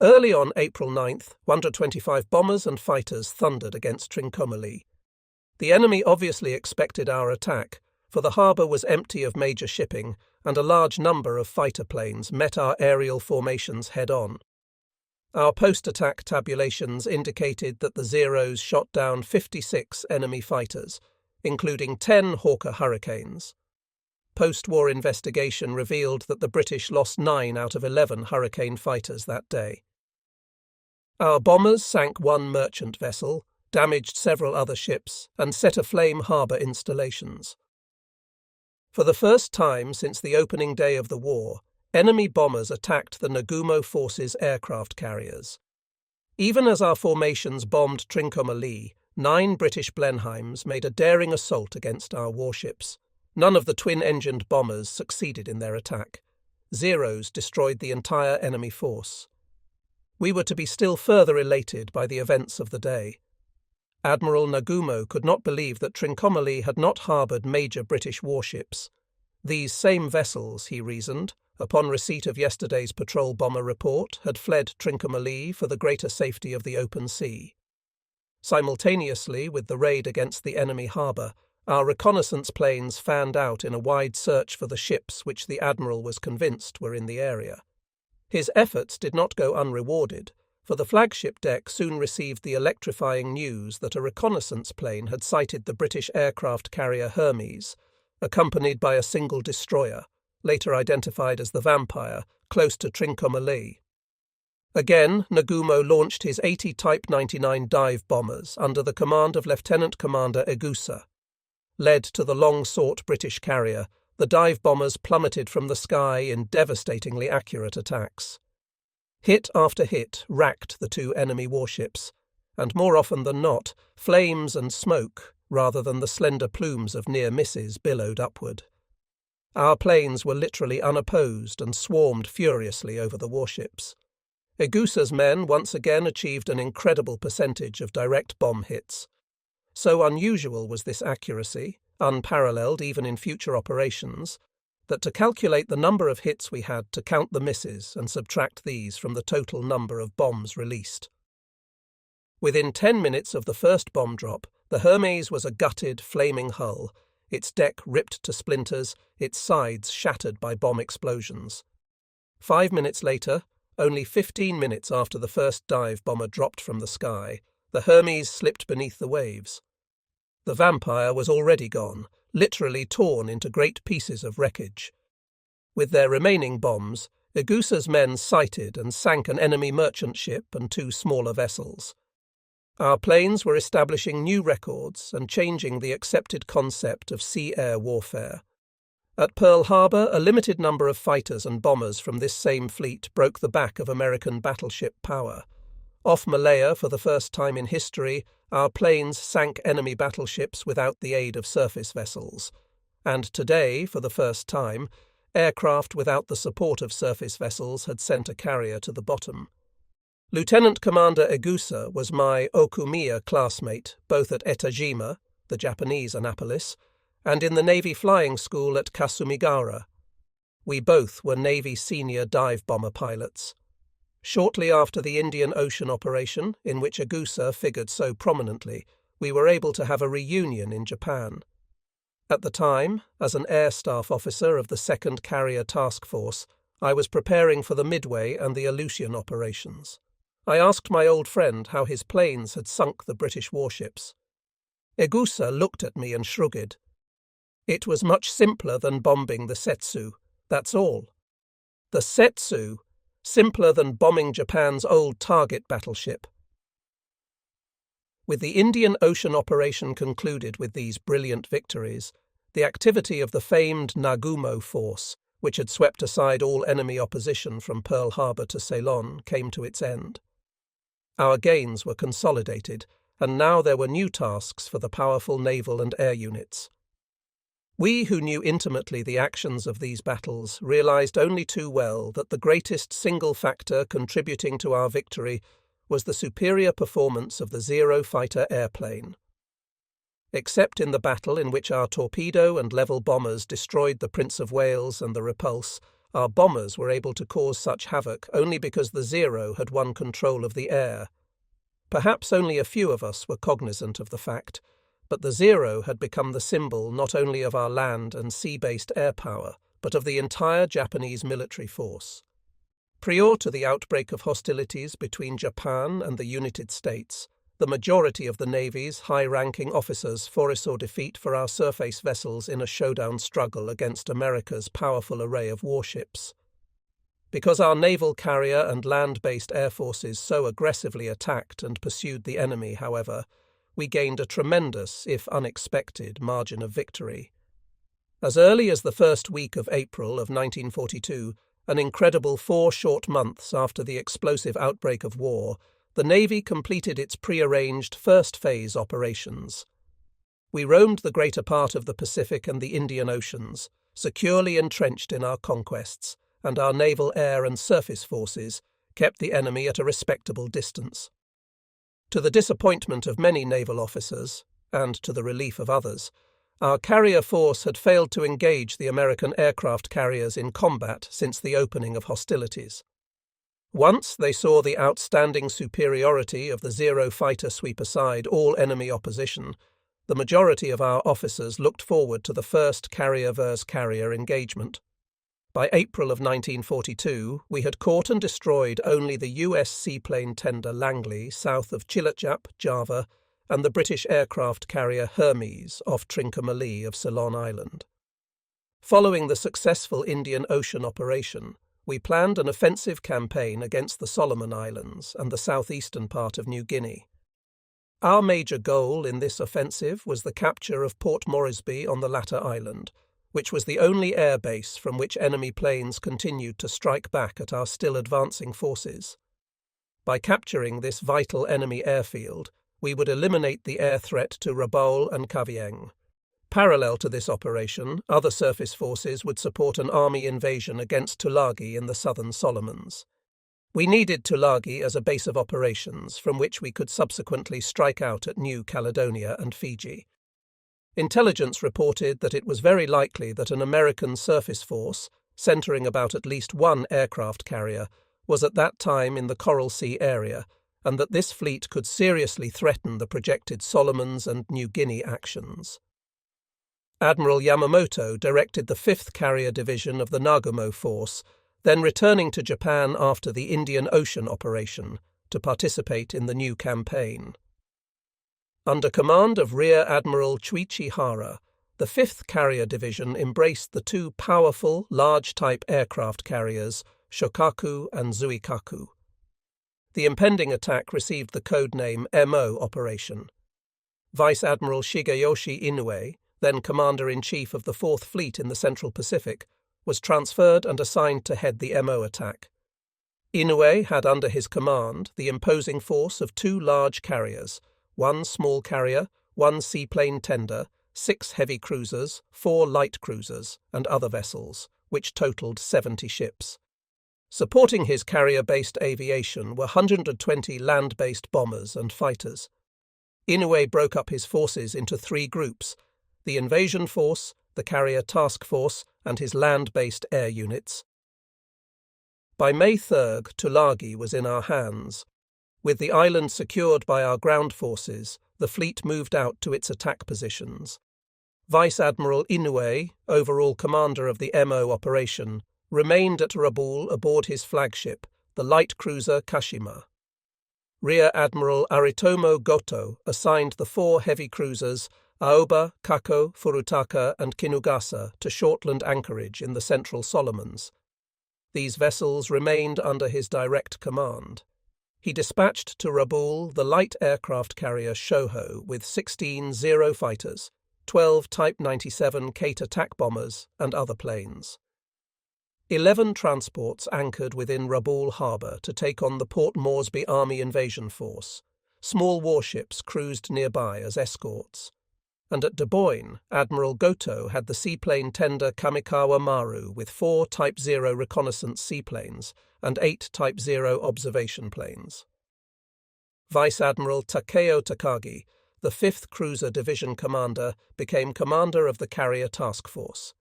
Early on April 9th, 125 bombers and fighters thundered against Trincomalee. The enemy obviously expected our attack, for the harbour was empty of major shipping and a large number of fighter planes met our aerial formations head-on. Our post-attack tabulations indicated that the Zeros shot down 56 enemy fighters, including 10 Hawker Hurricanes. Post-war investigation revealed that the British lost 9 out of 11 Hurricane fighters that day. Our bombers sank one merchant vessel, damaged several other ships, and set aflame harbour installations. For the first time since the opening day of the war, enemy bombers attacked the Nagumo Force's aircraft carriers. Even as our formations bombed Trincomalee, 9 British Blenheims made a daring assault against our warships. None of the twin-engined bombers succeeded in their attack. Zeros destroyed the entire enemy force. We were to be still further elated by the events of the day. Admiral Nagumo could not believe that Trincomalee had not harboured major British warships. These same vessels, he reasoned, upon receipt of yesterday's patrol bomber report, had fled Trincomalee for the greater safety of the open sea. Simultaneously with the raid against the enemy harbour, our reconnaissance planes fanned out in a wide search for the ships which the Admiral was convinced were in the area. His efforts did not go unrewarded, for the flagship deck soon received the electrifying news that a reconnaissance plane had sighted the British aircraft carrier Hermes, accompanied by a single destroyer, later identified as the Vampire, close to Trincomalee. Again, Nagumo launched his 80 Type 99 dive bombers under the command of Lieutenant Commander Egusa. Led to the long-sought British carrier, the dive bombers plummeted from the sky in devastatingly accurate attacks. Hit after hit racked the 2 enemy warships, and more often than not, flames and smoke, rather than the slender plumes of near misses, billowed upward. Our planes were literally unopposed and swarmed furiously over the warships. Egusa's men once again achieved an incredible percentage of direct bomb hits. So unusual was this accuracy, unparalleled even in future operations, that to calculate the number of hits we had to count the misses and subtract these from the total number of bombs released. Within 10 minutes of the first bomb drop, the Hermes was a gutted, flaming hull, its deck ripped to splinters, its sides shattered by bomb explosions. 5 minutes later, only 15 minutes after the first dive bomber dropped from the sky, the Hermes slipped beneath the waves. The Vampire was already gone, literally torn into great pieces of wreckage. With their remaining bombs, Egusa's men sighted and sank an enemy merchant ship and 2 smaller vessels. Our planes were establishing new records and changing the accepted concept of sea-air warfare. At Pearl Harbor, a limited number of fighters and bombers from this same fleet broke the back of American battleship power. Off Malaya, for the first time in history, our planes sank enemy battleships without the aid of surface vessels. And today, for the first time, aircraft without the support of surface vessels had sent a carrier to the bottom. Lieutenant Commander Egusa was my Okumiya classmate, both at Etajima, the Japanese Annapolis, and in the Navy Flying School at Kasumigara. We both were Navy senior dive bomber pilots. Shortly after the Indian Ocean operation, in which Egusa figured so prominently, we were able to have a reunion in Japan. At the time, as an air staff officer of the 2nd Carrier Task Force, I was preparing for the Midway and the Aleutian operations. I asked my old friend how his planes had sunk the British warships. Egusa looked at me and shrugged. It was much simpler than bombing the Setsu, that's all. The Setsu, simpler than bombing Japan's old target battleship. With the Indian Ocean operation concluded with these brilliant victories, the activity of the famed Nagumo force, which had swept aside all enemy opposition from Pearl Harbor to Ceylon, came to its end. Our gains were consolidated, and now there were new tasks for the powerful naval and air units. We who knew intimately the actions of these battles realized only too well that the greatest single factor contributing to our victory was the superior performance of the Zero fighter airplane. Except in the battle in which our torpedo and level bombers destroyed the Prince of Wales and the Repulse, our bombers were able to cause such havoc only because the Zero had won control of the air. Perhaps only a few of us were cognizant of the fact, but the Zero had become the symbol not only of our land and sea-based air power, but of the entire Japanese military force. Prior to the outbreak of hostilities between Japan and the United States, the majority of the Navy's high-ranking officers foresaw defeat for our surface vessels in a showdown struggle against America's powerful array of warships. Because our naval carrier and land-based air forces so aggressively attacked and pursued the enemy, however, we gained a tremendous, if unexpected, margin of victory. As early as the first week of April of 1942, an incredible 4 short months after the explosive outbreak of war, the Navy completed its pre-arranged first-phase operations. We roamed the greater part of the Pacific and the Indian Oceans, securely entrenched in our conquests, and our naval air and surface forces kept the enemy at a respectable distance. To the disappointment of many naval officers, and to the relief of others, our carrier force had failed to engage the American aircraft carriers in combat since the opening of hostilities. Once they saw the outstanding superiority of the Zero fighter sweep aside all enemy opposition, the majority of our officers looked forward to the first carrier-versus-carrier engagement. By April of 1942, we had caught and destroyed only the US seaplane tender Langley south of Cilacap, Java, and the British aircraft carrier Hermes off Trincomalee of Ceylon Island. Following the successful Indian Ocean operation, we planned an offensive campaign against the Solomon Islands and the southeastern part of New Guinea. Our major goal in this offensive was the capture of Port Moresby on the latter island, which was the only air base from which enemy planes continued to strike back at our still advancing forces. By capturing this vital enemy airfield, we would eliminate the air threat to Rabaul and Kavieng. Parallel to this operation, other surface forces would support an army invasion against Tulagi in the southern Solomons. We needed Tulagi as a base of operations from which we could subsequently strike out at New Caledonia and Fiji. Intelligence reported that it was very likely that an American surface force, centering about at least one aircraft carrier, was at that time in the Coral Sea area, and that this fleet could seriously threaten the projected Solomons and New Guinea actions. Admiral Yamamoto directed the 5th Carrier Division of the Nagumo Force, then returning to Japan after the Indian Ocean operation, to participate in the new campaign. Under command of Rear Admiral Chuichi Hara, the 5th Carrier Division embraced the 2 powerful, large-type aircraft carriers, Shokaku and Zuikaku. The impending attack received the code name MO Operation. Vice Admiral Shigeyoshi Inoue, then Commander-in-Chief of the 4th Fleet in the Central Pacific, was transferred and assigned to head the MO attack. Inoue had under his command the imposing force of 2 large carriers, 1 small carrier, 1 seaplane tender, 6 heavy cruisers, 4 light cruisers, and other vessels, which totaled 70 ships. Supporting his carrier-based aviation were 120 land-based bombers and fighters. Inoue broke up his forces into 3 groups: the invasion force, the carrier task force, and his land-based air units. By May 3rd, Tulagi was in our hands. With the island secured by our ground forces, the fleet moved out to its attack positions. Vice Admiral Inoue, overall commander of the MO operation, remained at Rabaul aboard his flagship, the light cruiser Kashima. Rear Admiral Aritomo Goto assigned the 4 heavy cruisers Aoba, Kako, Furutaka, and Kinugasa to Shortland anchorage in the Central Solomons. These vessels remained under his direct command. He dispatched to Rabaul the light aircraft carrier Shoho with 16 Zero fighters, 12 Type 97 Kate attack bombers, and other planes. 11 transports anchored within Rabaul harbour to take on the Port Moresby Army Invasion Force. Small warships cruised nearby as escorts. And at Deboyne, Admiral Goto had the seaplane tender Kamikawa Maru with 4 Type 0 reconnaissance seaplanes and 8 Type 0 observation planes. Vice Admiral Takeo Takagi, the 5th Cruiser Division commander, became commander of the carrier task force.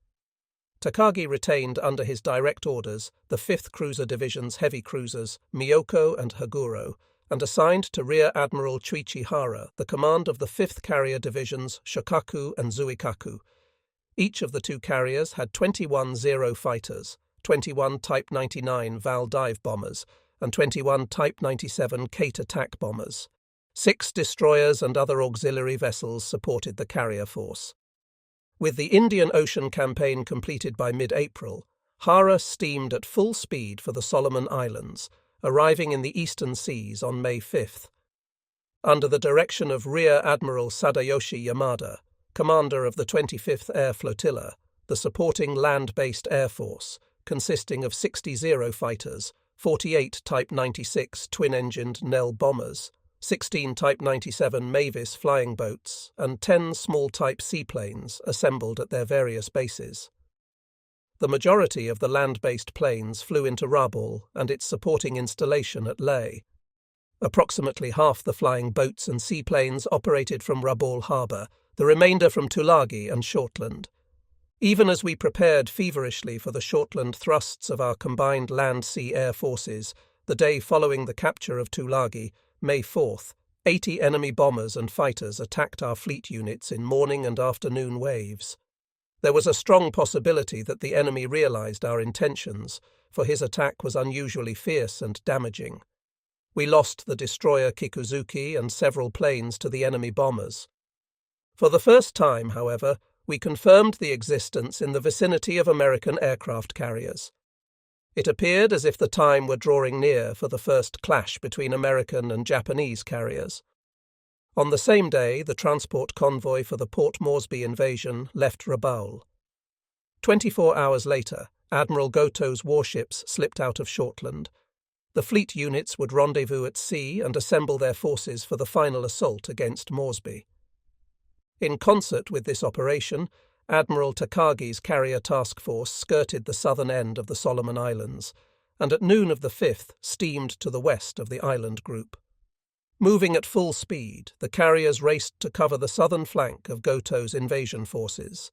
Takagi retained under his direct orders the 5th Cruiser Division's heavy cruisers Miyoko and Haguro, and assigned to Rear Admiral Chuichi Hara the command of the 5th Carrier Divisions Shokaku and Zuikaku. Each of the two carriers had 21 Zero fighters, 21 Type 99 Val dive bombers, and 21 Type 97 Kate attack bombers. 6 destroyers and other auxiliary vessels supported the carrier force. With the Indian Ocean campaign completed by mid-April, Hara steamed at full speed for the Solomon Islands, arriving in the eastern seas on May 5th. Under the direction of Rear Admiral Sadayoshi Yamada, commander of the 25th Air Flotilla, the supporting land-based air force, consisting of 60 Zero fighters, 48 Type 96 twin-engined Nell bombers, 16 Type 97 Mavis flying boats, and 10 small Type seaplanes assembled at their various bases. The majority of the land-based planes flew into Rabaul and its supporting installation at Leh. Approximately half the flying boats and seaplanes operated from Rabaul harbour, the remainder from Tulagi and Shortland. Even as we prepared feverishly for the Shortland thrusts of our combined land-sea air forces, the day following the capture of Tulagi, May 4th, 80 enemy bombers and fighters attacked our fleet units in morning and afternoon waves. There was a strong possibility that the enemy realized our intentions, for his attack was unusually fierce and damaging. We lost the destroyer Kikuzuki and several planes to the enemy bombers. For the first time, however, we confirmed the existence in the vicinity of American aircraft carriers. It appeared as if the time were drawing near for the first clash between American and Japanese carriers. On the same day, the transport convoy for the Port Moresby invasion left Rabaul. 24 hours later, Admiral Goto's warships slipped out of Shortland. The fleet units would rendezvous at sea and assemble their forces for the final assault against Moresby. In concert with this operation, Admiral Takagi's carrier task force skirted the southern end of the Solomon Islands, and at noon of the 5th steamed to the west of the island group. Moving at full speed, the carriers raced to cover the southern flank of Goto's invasion forces.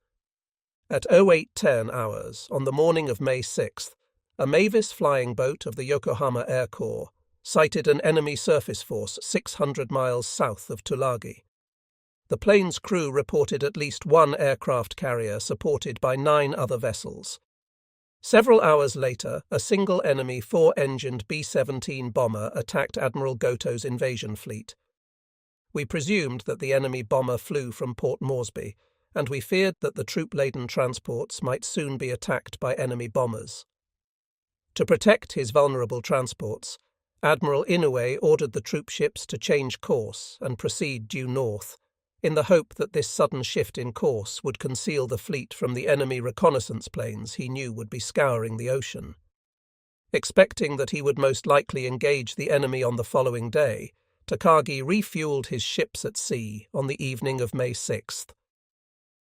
At 08:10 hours, on the morning of May 6th, a Mavis flying boat of the Yokohama Air Corps sighted an enemy surface force 600 miles south of Tulagi. The plane's crew reported at least one aircraft carrier supported by 9 other vessels. Several hours later, a single enemy 4-engined B-17 bomber attacked Admiral Goto's invasion fleet. We presumed that the enemy bomber flew from Port Moresby, and we feared that the troop-laden transports might soon be attacked by enemy bombers. To protect his vulnerable transports, Admiral Inoue ordered the troop ships to change course and proceed due north, in the hope that this sudden shift in course would conceal the fleet from the enemy reconnaissance planes he knew would be scouring the ocean. Expecting that he would most likely engage the enemy on the following day, Takagi refueled his ships at sea on the evening of May 6th.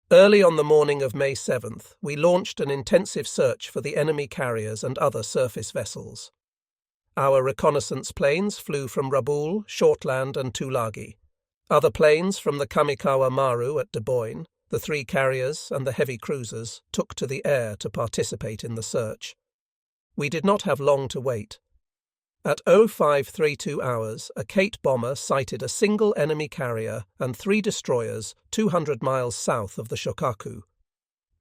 Early on the morning of May 7th, we launched an intensive search for the enemy carriers and other surface vessels. Our reconnaissance planes flew from Rabaul, Shortland and Tulagi. Other planes from the Kamikawa Maru at Deboyne, the 3 carriers and the heavy cruisers took to the air to participate in the search. We did not have long to wait. At 0532 hours, a Kate bomber sighted a single enemy carrier and 3 destroyers 200 miles south of the Shokaku.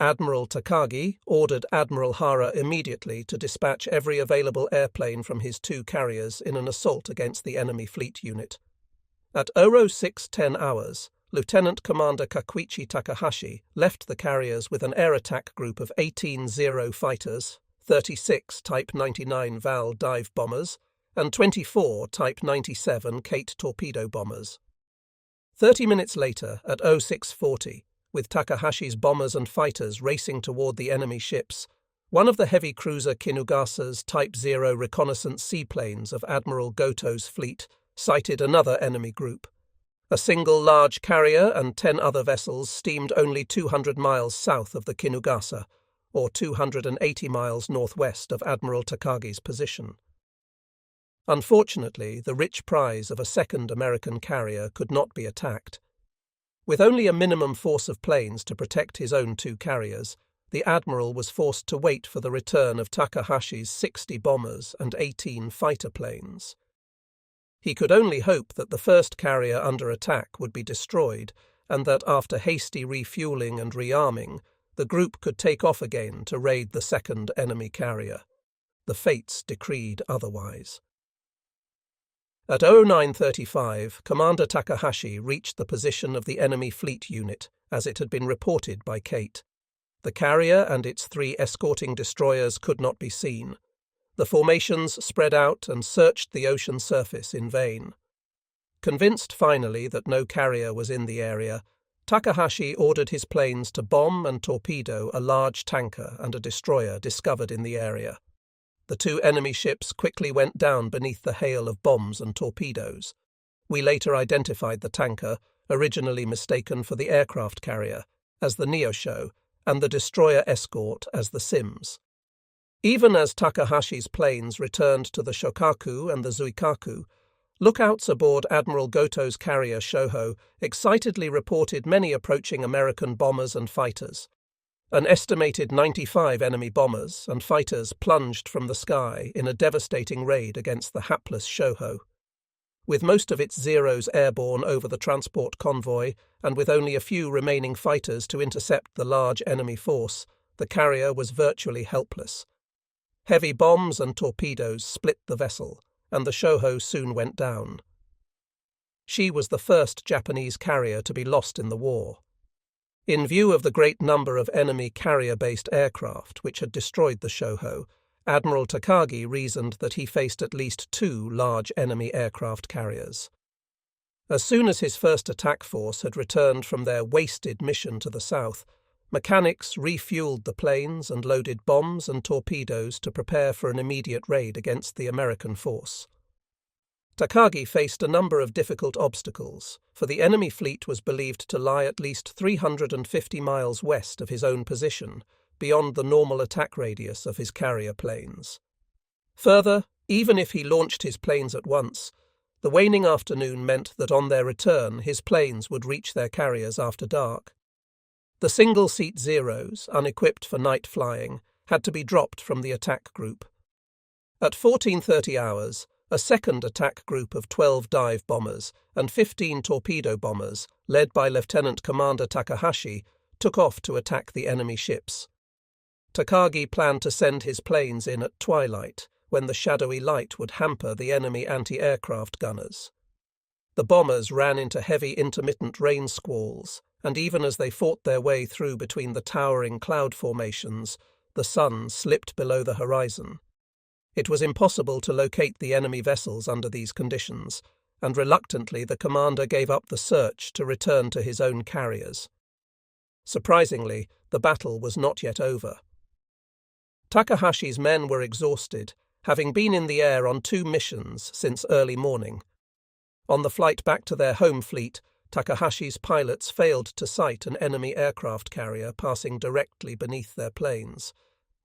Admiral Takagi ordered Admiral Hara immediately to dispatch every available airplane from his 2 carriers in an assault against the enemy fleet unit. At 0610 hours, Lieutenant Commander Kakuichi Takahashi left the carriers with an air attack group of 18 Zero fighters, 36 Type 99 Val dive bombers, and 24 Type 97 Kate torpedo bombers. 30 minutes later, at 0640, with Takahashi's bombers and fighters racing toward the enemy ships, one of the heavy cruiser Kinugasa's Type 0 reconnaissance seaplanes of Admiral Goto's fleet sighted another enemy group. A single large carrier and 10 other vessels steamed only 200 miles south of the Kinugasa, or 280 miles northwest of Admiral Takagi's position. Unfortunately, the rich prize of a second American carrier could not be attacked. With only a minimum force of planes to protect his own 2 carriers, the admiral was forced to wait for the return of Takahashi's 60 bombers and 18 fighter planes. He could only hope that the first carrier under attack would be destroyed, and that after hasty refueling and rearming, the group could take off again to raid the second enemy carrier. The fates decreed otherwise. At 09:35, Commander Takahashi reached the position of the enemy fleet unit, as it had been reported by Kate. The carrier and its 3 escorting destroyers could not be seen. The formations spread out and searched the ocean surface in vain. Convinced finally that no carrier was in the area, Takahashi ordered his planes to bomb and torpedo a large tanker and a destroyer discovered in the area. The 2 enemy ships quickly went down beneath the hail of bombs and torpedoes. We later identified the tanker, originally mistaken for the aircraft carrier, as the Neosho, and the destroyer escort as the Sims. Even as Takahashi's planes returned to the Shokaku and the Zuikaku, lookouts aboard Admiral Goto's carrier Shoho excitedly reported many approaching American bombers and fighters. An estimated 95 enemy bombers and fighters plunged from the sky in a devastating raid against the hapless Shoho. With most of its Zeros airborne over the transport convoy, and with only a few remaining fighters to intercept the large enemy force, the carrier was virtually helpless. Heavy bombs and torpedoes split the vessel, and the Shoho soon went down. She was the first Japanese carrier to be lost in the war. In view of the great number of enemy carrier-based aircraft which had destroyed the Shoho, Admiral Takagi reasoned that he faced at least 2 large enemy aircraft carriers. As soon as his first attack force had returned from their wasted mission to the south, mechanics refueled the planes and loaded bombs and torpedoes to prepare for an immediate raid against the American force. Takagi faced a number of difficult obstacles, for the enemy fleet was believed to lie at least 350 miles west of his own position, beyond the normal attack radius of his carrier planes. Further, even if he launched his planes at once, the waning afternoon meant that on their return his planes would reach their carriers after dark. The single-seat Zeros, unequipped for night flying, had to be dropped from the attack group. At 14:30 hours, a second attack group of 12 dive bombers and 15 torpedo bombers, led by Lieutenant Commander Takahashi, took off to attack the enemy ships. Takagi planned to send his planes in at twilight, when the shadowy light would hamper the enemy anti-aircraft gunners. The bombers ran into heavy intermittent rain squalls, and even as they fought their way through between the towering cloud formations, the sun slipped below the horizon. It was impossible to locate the enemy vessels under these conditions, and reluctantly the commander gave up the search to return to his own carriers. Surprisingly, the battle was not yet over. Takahashi's men were exhausted, having been in the air on 2 missions since early morning. On the flight back to their home fleet, Takahashi's pilots failed to sight an enemy aircraft carrier passing directly beneath their planes.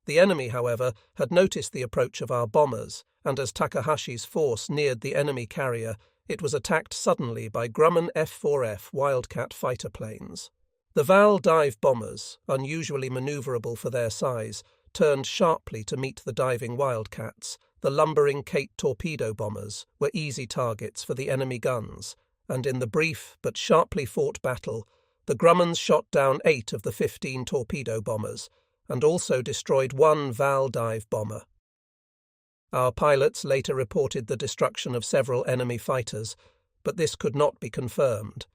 The enemy, however, had noticed the approach of our bombers, and as Takahashi's force neared the enemy carrier, it was attacked suddenly by Grumman F-4F Wildcat fighter planes. The Val dive bombers, unusually maneuverable for their size, turned sharply to meet the diving Wildcats. The lumbering Kate torpedo bombers were easy targets for the enemy guns, and in the brief but sharply fought battle, the Grummans shot down 8 of the 15 torpedo bombers, and also destroyed 1 Val dive bomber. Our pilots later reported the destruction of several enemy fighters, but this could not be confirmed.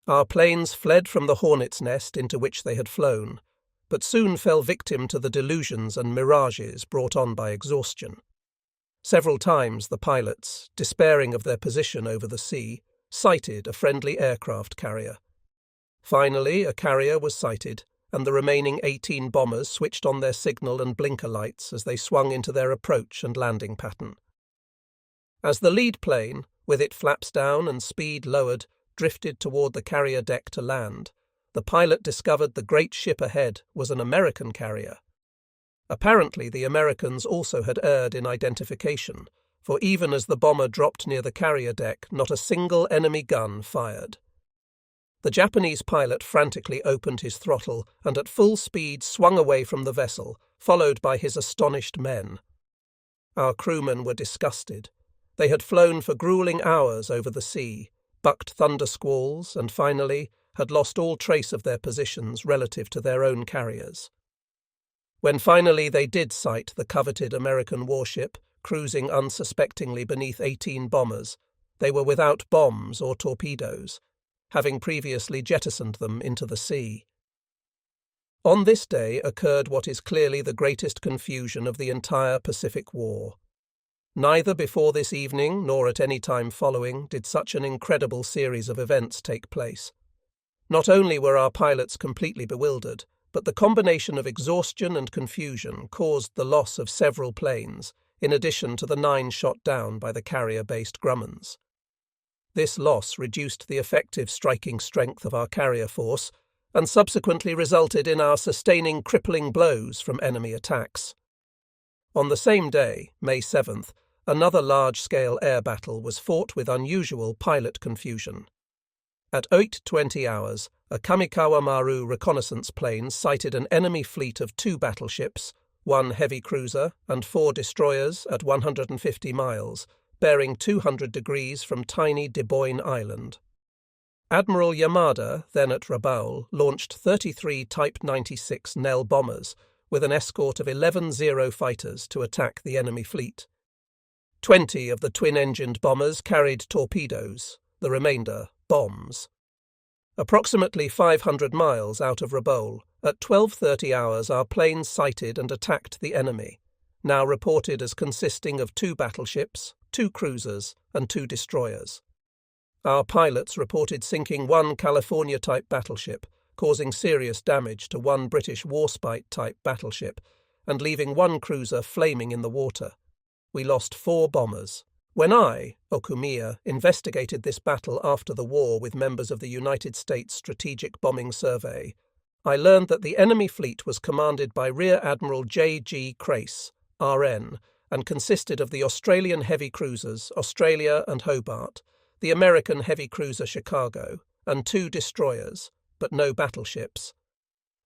Our planes fled from the hornet's nest into which they had flown, but soon fell victim to the delusions and mirages brought on by exhaustion. Several times the pilots, despairing of their position over the sea, sighted a friendly aircraft carrier. Finally, a carrier was sighted, and the remaining 18 bombers switched on their signal and blinker lights as they swung into their approach and landing pattern. As the lead plane, with its flaps down and speed lowered, drifted toward the carrier deck to land, the pilot discovered the great ship ahead was an American carrier. Apparently the Americans also had erred in identification, for even as the bomber dropped near the carrier deck, not a single enemy gun fired. The Japanese pilot frantically opened his throttle and at full speed swung away from the vessel, followed by his astonished men. Our crewmen were disgusted. They had flown for grueling hours over the sea, bucked thunder squalls, and finally had lost all trace of their positions relative to their own carriers. When finally they did sight the coveted American warship, cruising unsuspectingly beneath 18 bombers, they were without bombs or torpedoes, having previously jettisoned them into the sea. On this day occurred what is clearly the greatest confusion of the entire Pacific War. Neither before this evening nor at any time following did such an incredible series of events take place. Not only were our pilots completely bewildered, but the combination of exhaustion and confusion caused the loss of several planes, in addition to the 9 shot down by the carrier-based Grummons. This loss reduced the effective striking strength of our carrier force and subsequently resulted in our sustaining crippling blows from enemy attacks. On the same day, May 7th, another large-scale air battle was fought with unusual pilot confusion. At 8:20 hours, a Kamikawa Maru reconnaissance plane sighted an enemy fleet of 2 battleships, 1 heavy cruiser and 4 destroyers at 150 miles, bearing 200 degrees from tiny Deboyne Island. Admiral Yamada, then at Rabaul, launched 33 Type 96 Nell bombers with an escort of 11 Zero fighters to attack the enemy fleet. 20 of the twin-engined bombers carried torpedoes, the remainder bombs. Approximately 500 miles out of Rabaul, at 12:30 hours our planes sighted and attacked the enemy, now reported as consisting of 2 battleships, 2 cruisers, and 2 destroyers. Our pilots reported sinking 1 California-type battleship, causing serious damage to 1 British Warspite-type battleship, and leaving 1 cruiser flaming in the water. We lost 4 bombers. When I, Okumiya, investigated this battle after the war with members of the United States Strategic Bombing Survey, I learned that the enemy fleet was commanded by Rear Admiral J.G. Crace, RN, and consisted of the Australian heavy cruisers Australia and Hobart, the American heavy cruiser Chicago, and 2 destroyers, but no battleships.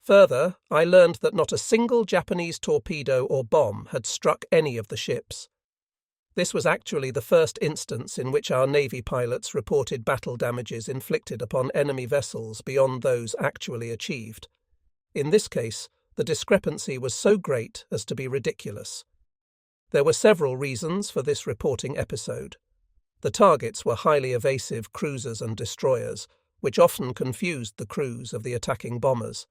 Further, I learned that not a single Japanese torpedo or bomb had struck any of the ships. This was actually the first instance in which our Navy pilots reported battle damages inflicted upon enemy vessels beyond those actually achieved. In this case, the discrepancy was so great as to be ridiculous. There were several reasons for this reporting episode. The targets were highly evasive cruisers and destroyers, which often confused the crews of the attacking bombers.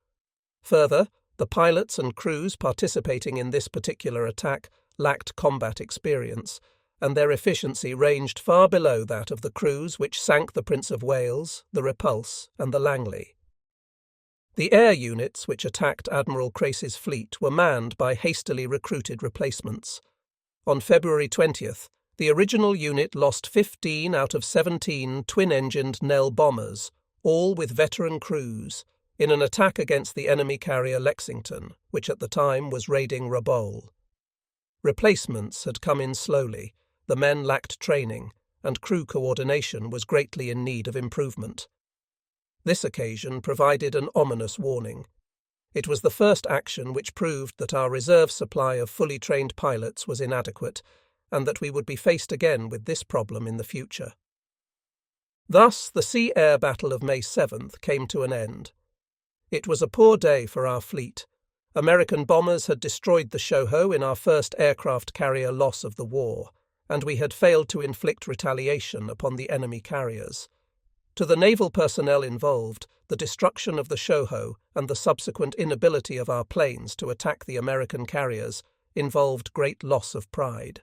Further, the pilots and crews participating in this particular attack lacked combat experience, and their efficiency ranged far below that of the crews which sank the Prince of Wales, the Repulse, and the Langley. The air units which attacked Admiral Crace's fleet were manned by hastily recruited replacements. On February 20th, the original unit lost 15 out of 17 twin-engined Nell bombers, all with veteran crews, in an attack against the enemy carrier Lexington, which at the time was raiding Rabaul. Replacements had come in slowly, the men lacked training, and crew coordination was greatly in need of improvement. This occasion provided an ominous warning. It was the first action which proved that our reserve supply of fully trained pilots was inadequate, and that we would be faced again with this problem in the future. Thus, the sea-air battle of May 7th came to an end. It was a poor day for our fleet. American bombers had destroyed the Shoho in our first aircraft carrier loss of the war, and we had failed to inflict retaliation upon the enemy carriers. To the naval personnel involved, the destruction of the Shoho and the subsequent inability of our planes to attack the American carriers involved great loss of pride.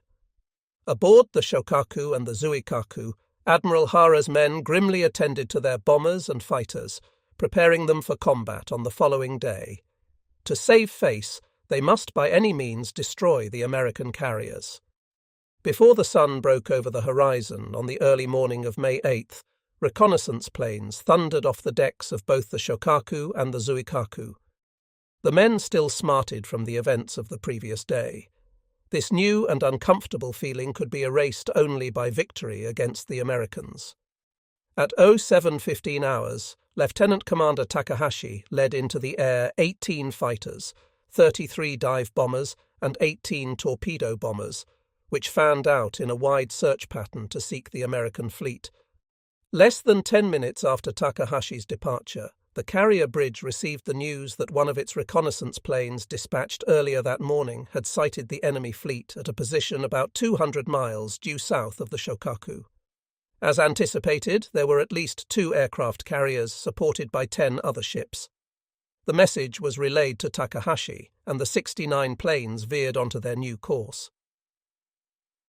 Aboard the Shokaku and the Zuikaku, Admiral Hara's men grimly attended to their bombers and fighters, preparing them for combat on the following day. To save face, they must by any means destroy the American carriers. Before the sun broke over the horizon on the early morning of May 8th, reconnaissance planes thundered off the decks of both the Shokaku and the Zuikaku. The men still smarted from the events of the previous day. This new and uncomfortable feeling could be erased only by victory against the Americans. At 07:15 hours, Lieutenant Commander Takahashi led into the air 18 fighters, 33 dive bombers, and 18 torpedo bombers, which fanned out in a wide search pattern to seek the American fleet. Less than 10 minutes after Takahashi's departure, the carrier bridge received the news that one of its reconnaissance planes dispatched earlier that morning had sighted the enemy fleet at a position about 200 miles due south of the Shokaku. As anticipated, there were at least 2 aircraft carriers supported by 10 other ships. The message was relayed to Takahashi, and the 69 planes veered onto their new course.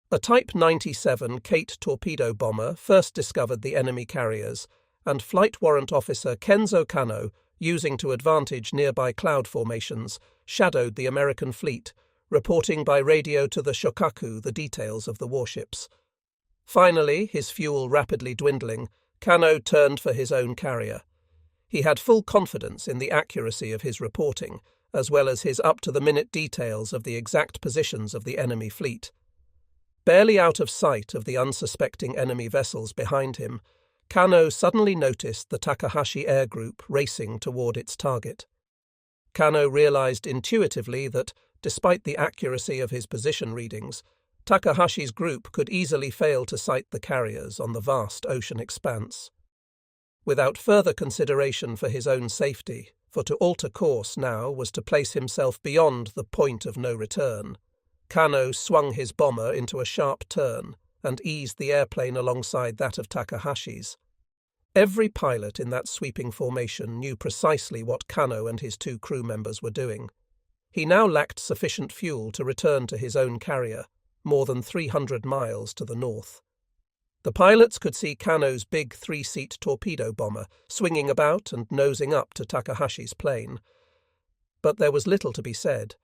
A Type 97 Kate torpedo bomber first discovered the enemy carriers, and Flight Warrant Officer Kenzo Kano, using to advantage nearby cloud formations, shadowed the American fleet, reporting by radio to the Shokaku the details of the warships. Finally, his fuel rapidly dwindling, Kano turned for his own carrier. He had full confidence in the accuracy of his reporting, as well as his up-to-the-minute details of the exact positions of the enemy fleet. Barely out of sight of the unsuspecting enemy vessels behind him, Kano suddenly noticed the Takahashi Air Group racing toward its target. Kano realized intuitively that, despite the accuracy of his position readings, Takahashi's group could easily fail to sight the carriers on the vast ocean expanse. Without further consideration for his own safety, for to alter course now was to place himself beyond the point of no return, Kano swung his bomber into a sharp turn and eased the airplane alongside that of Takahashi's. Every pilot in that sweeping formation knew precisely what Kano and his 2 crew members were doing. He now lacked sufficient fuel to return to his own carrier, more than 300 miles to the north. The pilots could see Kano's big 3-seat torpedo bomber swinging about and nosing up to Takahashi's plane. But there was little to be said.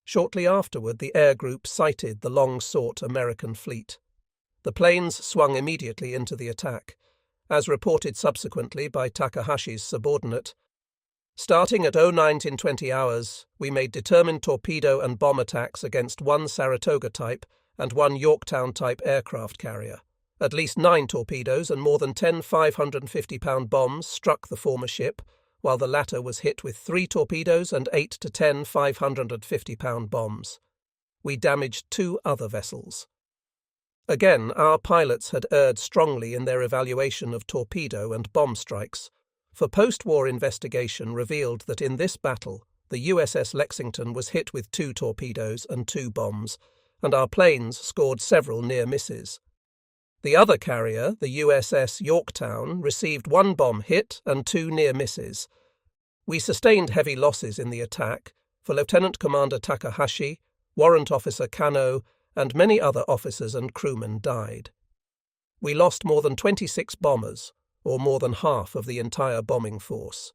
Shortly afterward, the air group sighted the long-sought American fleet. The planes swung immediately into the attack, as reported subsequently by Takahashi's subordinate. Starting at 09:20 hours, we made determined torpedo and bomb attacks against 1 Saratoga-type and 1 Yorktown-type aircraft carrier. At least 9 torpedoes and more than 10 550-pound bombs struck the former ship, while the latter was hit with 3 torpedoes and 8 to 10 550-pound bombs. We damaged 2 other vessels. Again, our pilots had erred strongly in their evaluation of torpedo and bomb strikes, for post-war investigation revealed that in this battle, the USS Lexington was hit with 2 torpedoes and 2 bombs, and our planes scored several near misses. The other carrier, the USS Yorktown, received 1 bomb hit and 2 near misses. We sustained heavy losses in the attack, for Lieutenant Commander Takahashi, Warrant Officer Kano, and many other officers and crewmen died. We lost more than 26 bombers, or more than half of the entire bombing force.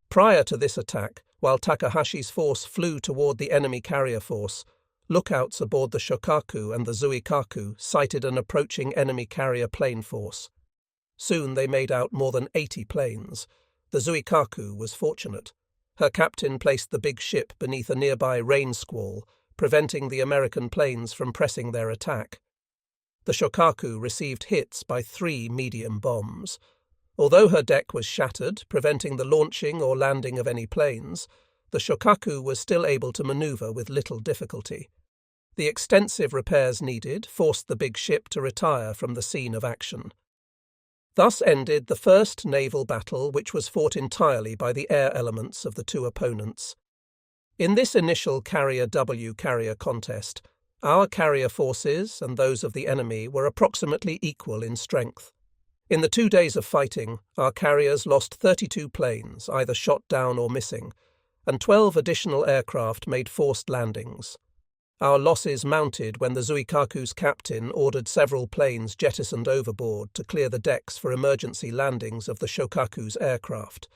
Prior to this attack, while Takahashi's force flew toward the enemy carrier force, lookouts aboard the Shokaku and the Zuikaku sighted an approaching enemy carrier plane force. Soon they made out more than 80 planes. The Zuikaku was fortunate. Her captain placed the big ship beneath a nearby rain squall, preventing the American planes from pressing their attack. The Shokaku received hits by 3 medium bombs. Although her deck was shattered, preventing the launching or landing of any planes, the Shokaku was still able to maneuver with little difficulty. The extensive repairs needed forced the big ship to retire from the scene of action. Thus ended the first naval battle, which was fought entirely by the air elements of the 2 opponents. In this initial carrier-W carrier contest, our carrier forces and those of the enemy were approximately equal in strength. In the 2 days of fighting, our carriers lost 32 planes, either shot down or missing, and 12 additional aircraft made forced landings. Our losses mounted when the Zuikaku's captain ordered several planes jettisoned overboard to clear the decks for emergency landings of the Shokaku's aircraft,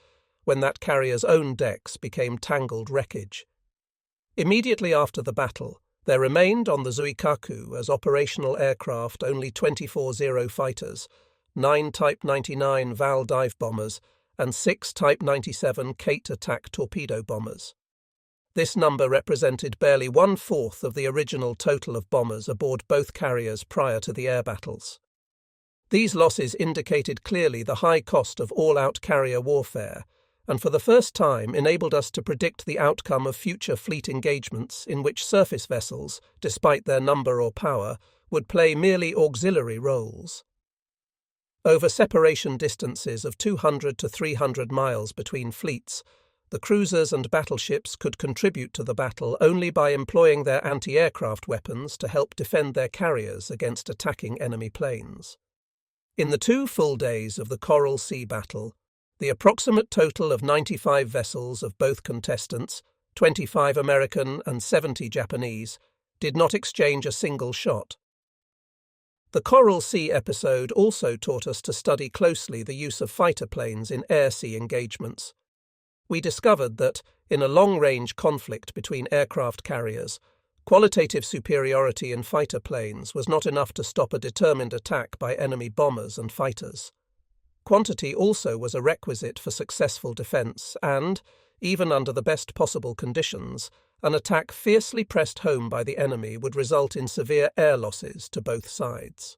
when that carrier's own decks became tangled wreckage. Immediately after the battle, there remained on the Zuikaku as operational aircraft only 24 Zero fighters, 9 Type 99 Val dive bombers, and 6 Type 97 Kate attack torpedo bombers. This number represented barely 1/4 of the original total of bombers aboard both carriers prior to the air battles. These losses indicated clearly the high cost of all-out carrier warfare, and for the first time enabled us to predict the outcome of future fleet engagements in which surface vessels, despite their number or power, would play merely auxiliary roles. Over separation distances of 200 to 300 miles between fleets, the cruisers and battleships could contribute to the battle only by employing their anti-aircraft weapons to help defend their carriers against attacking enemy planes. In the 2 full days of the Coral Sea battle, the approximate total of 95 vessels of both contestants, 25 American and 70 Japanese, did not exchange a single shot. The Coral Sea episode also taught us to study closely the use of fighter planes in air-sea engagements. We discovered that, in a long-range conflict between aircraft carriers, qualitative superiority in fighter planes was not enough to stop a determined attack by enemy bombers and fighters. Quantity also was a requisite for successful defence and, even under the best possible conditions, an attack fiercely pressed home by the enemy would result in severe air losses to both sides.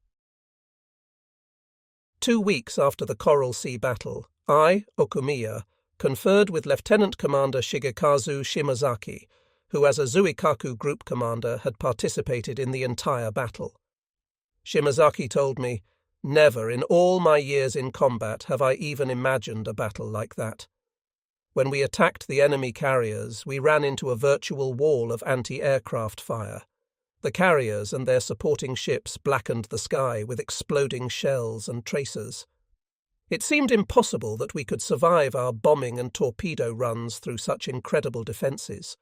2 weeks after the Coral Sea battle, I, Okumiya, conferred with Lieutenant Commander Shigekazu Shimazaki, who as a Zuikaku group commander had participated in the entire battle. Shimazaki told me, "Never in all my years in combat have I even imagined a battle like that. When we attacked the enemy carriers, we ran into a virtual wall of anti-aircraft fire. The carriers and their supporting ships blackened the sky with exploding shells and tracers. It seemed impossible that we could survive our bombing and torpedo runs through such incredible defences.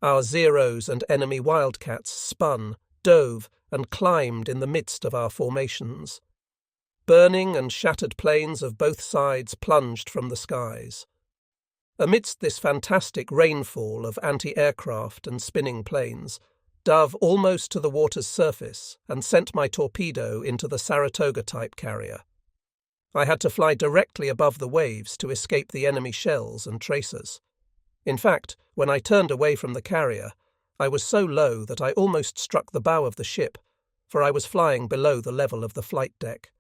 Our Zeros and enemy Wildcats spun, dove, and climbed in the midst of our formations. Burning and shattered planes of both sides plunged from the skies. Amidst this fantastic rainfall of anti-aircraft and spinning planes, dove almost to the water's surface and sent my torpedo into the Saratoga-type carrier. I had to fly directly above the waves to escape the enemy shells and tracers. In fact, when I turned away from the carrier, I was so low that I almost struck the bow of the ship, for I was flying below the level of the flight deck.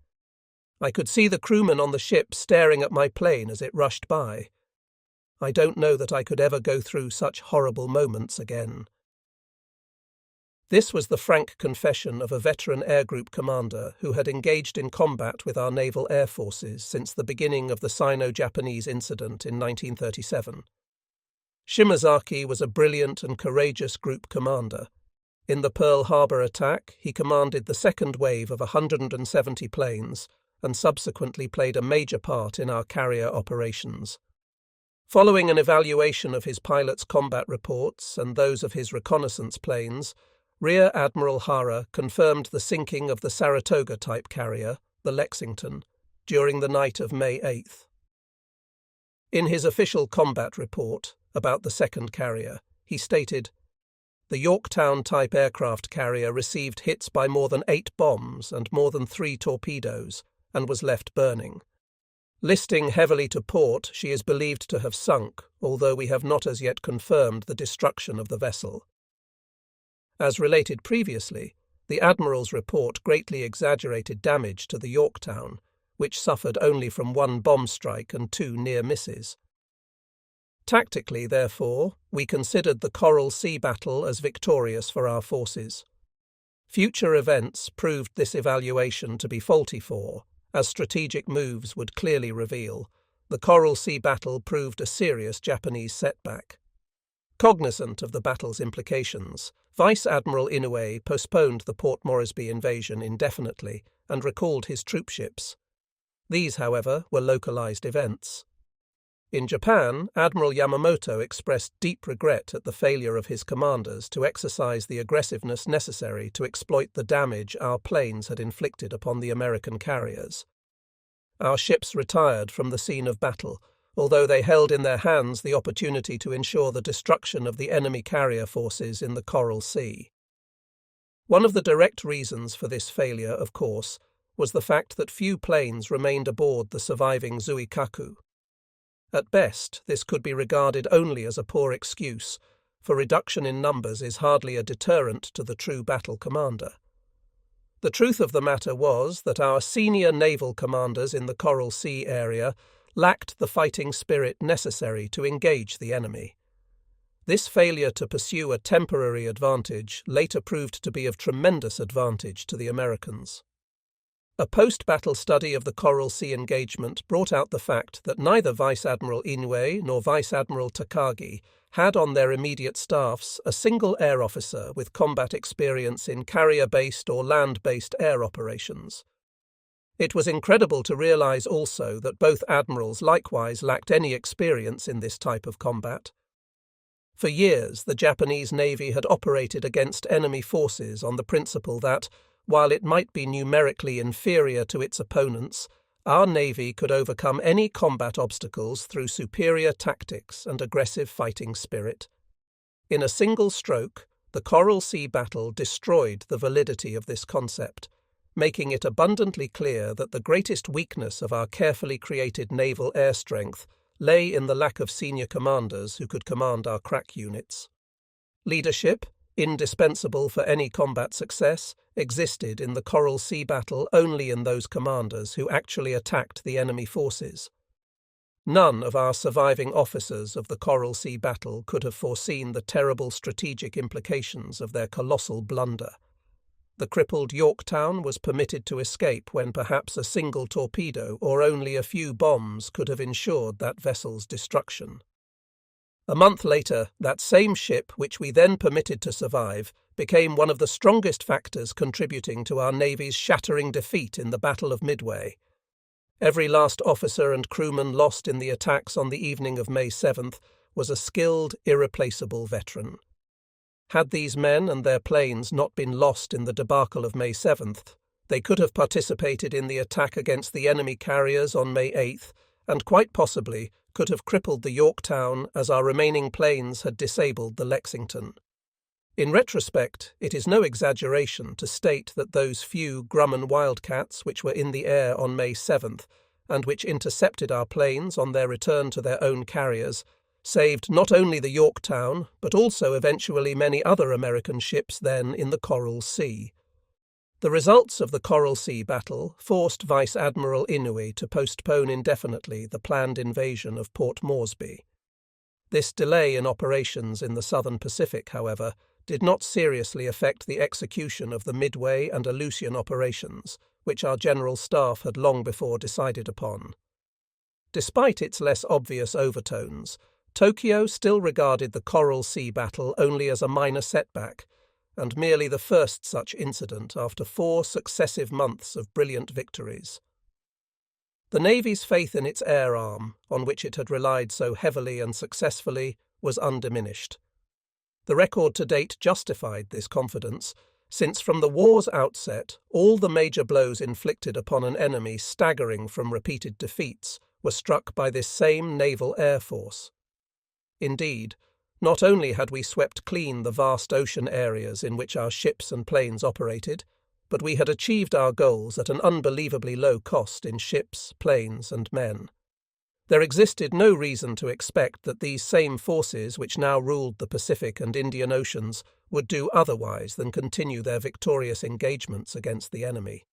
I could see the crewmen on the ship staring at my plane as it rushed by. I don't know that I could ever go through such horrible moments again." This was the frank confession of a veteran air group commander who had engaged in combat with our naval air forces since the beginning of the Sino-Japanese incident in 1937. Shimazaki was a brilliant and courageous group commander. In the Pearl Harbor attack, he commanded the second wave of 170 planes and subsequently played a major part in our carrier operations. Following an evaluation of his pilots' combat reports and those of his reconnaissance planes, Rear Admiral Hara confirmed the sinking of the Saratoga-type carrier, the Lexington, during the night of May 8th. In his official combat report about the second carrier, he stated, "The Yorktown-type aircraft carrier received hits by more than 8 bombs and more than 3 torpedoes and was left burning. Listing heavily to port, she is believed to have sunk, although we have not as yet confirmed the destruction of the vessel." As related previously, the Admiral's report greatly exaggerated damage to the Yorktown, which suffered only from 1 bomb strike and 2 near misses. Tactically, therefore, we considered the Coral Sea battle as victorious for our forces. Future events proved this evaluation to be faulty for, as strategic moves would clearly reveal, the Coral Sea battle proved a serious Japanese setback. Cognizant of the battle's implications, Vice Admiral Inoue postponed the Port Moresby invasion indefinitely and recalled his troopships. These, however, were localized events. In Japan, Admiral Yamamoto expressed deep regret at the failure of his commanders to exercise the aggressiveness necessary to exploit the damage our planes had inflicted upon the American carriers. Our ships retired from the scene of battle, although they held in their hands the opportunity to ensure the destruction of the enemy carrier forces in the Coral Sea. One of the direct reasons for this failure, of course, was the fact that few planes remained aboard the surviving Zuikaku. At best, this could be regarded only as a poor excuse, for reduction in numbers is hardly a deterrent to the true battle commander. The truth of the matter was that our senior naval commanders in the Coral Sea area lacked the fighting spirit necessary to engage the enemy. This failure to pursue a temporary advantage later proved to be of tremendous advantage to the Americans. A post-battle study of the Coral Sea engagement brought out the fact that neither Vice Admiral Inoue nor Vice Admiral Takagi had on their immediate staffs a single air officer with combat experience in carrier-based or land-based air operations. It was incredible to realize also that both admirals likewise lacked any experience in this type of combat. For years, the Japanese Navy had operated against enemy forces on the principle that, while it might be numerically inferior to its opponents, our Navy could overcome any combat obstacles through superior tactics and aggressive fighting spirit. In a single stroke, the Coral Sea battle destroyed the validity of this concept, making it abundantly clear that the greatest weakness of our carefully created naval air strength lay in the lack of senior commanders who could command our crack units. Leadership, indispensable for any combat success, existed in the Coral Sea battle only in those commanders who actually attacked the enemy forces. None of our surviving officers of the Coral Sea battle could have foreseen the terrible strategic implications of their colossal blunder. The crippled Yorktown was permitted to escape when perhaps a single torpedo or only a few bombs could have ensured that vessel's destruction. A month later, that same ship, which we then permitted to survive, became one of the strongest factors contributing to our Navy's shattering defeat in the Battle of Midway. Every last officer and crewman lost in the attacks on the evening of May 7th was a skilled, irreplaceable veteran. Had these men and their planes not been lost in the debacle of May 7th, they could have participated in the attack against the enemy carriers on May 8th, and quite possibly could have crippled the Yorktown as our remaining planes had disabled the Lexington. In retrospect, it is no exaggeration to state that those few Grumman Wildcats which were in the air on May 7th, and which intercepted our planes on their return to their own carriers, saved not only the Yorktown, but also eventually many other American ships then in the Coral Sea. The results of the Coral Sea battle forced Vice Admiral Inoue to postpone indefinitely the planned invasion of Port Moresby. This delay in operations in the Southern Pacific, however, did not seriously affect the execution of the Midway and Aleutian operations, which our General Staff had long before decided upon. Despite its less obvious overtones, Tokyo still regarded the Coral Sea battle only as a minor setback, and merely the first such incident after 4 successive months of brilliant victories. The Navy's faith in its air arm, on which it had relied so heavily and successfully, was undiminished. The record to date justified this confidence, since from the war's outset all the major blows inflicted upon an enemy staggering from repeated defeats were struck by this same naval air force. Indeed, not only had we swept clean the vast ocean areas in which our ships and planes operated, but we had achieved our goals at an unbelievably low cost in ships, planes, and men. There existed no reason to expect that these same forces which now ruled the Pacific and Indian Oceans would do otherwise than continue their victorious engagements against the enemy.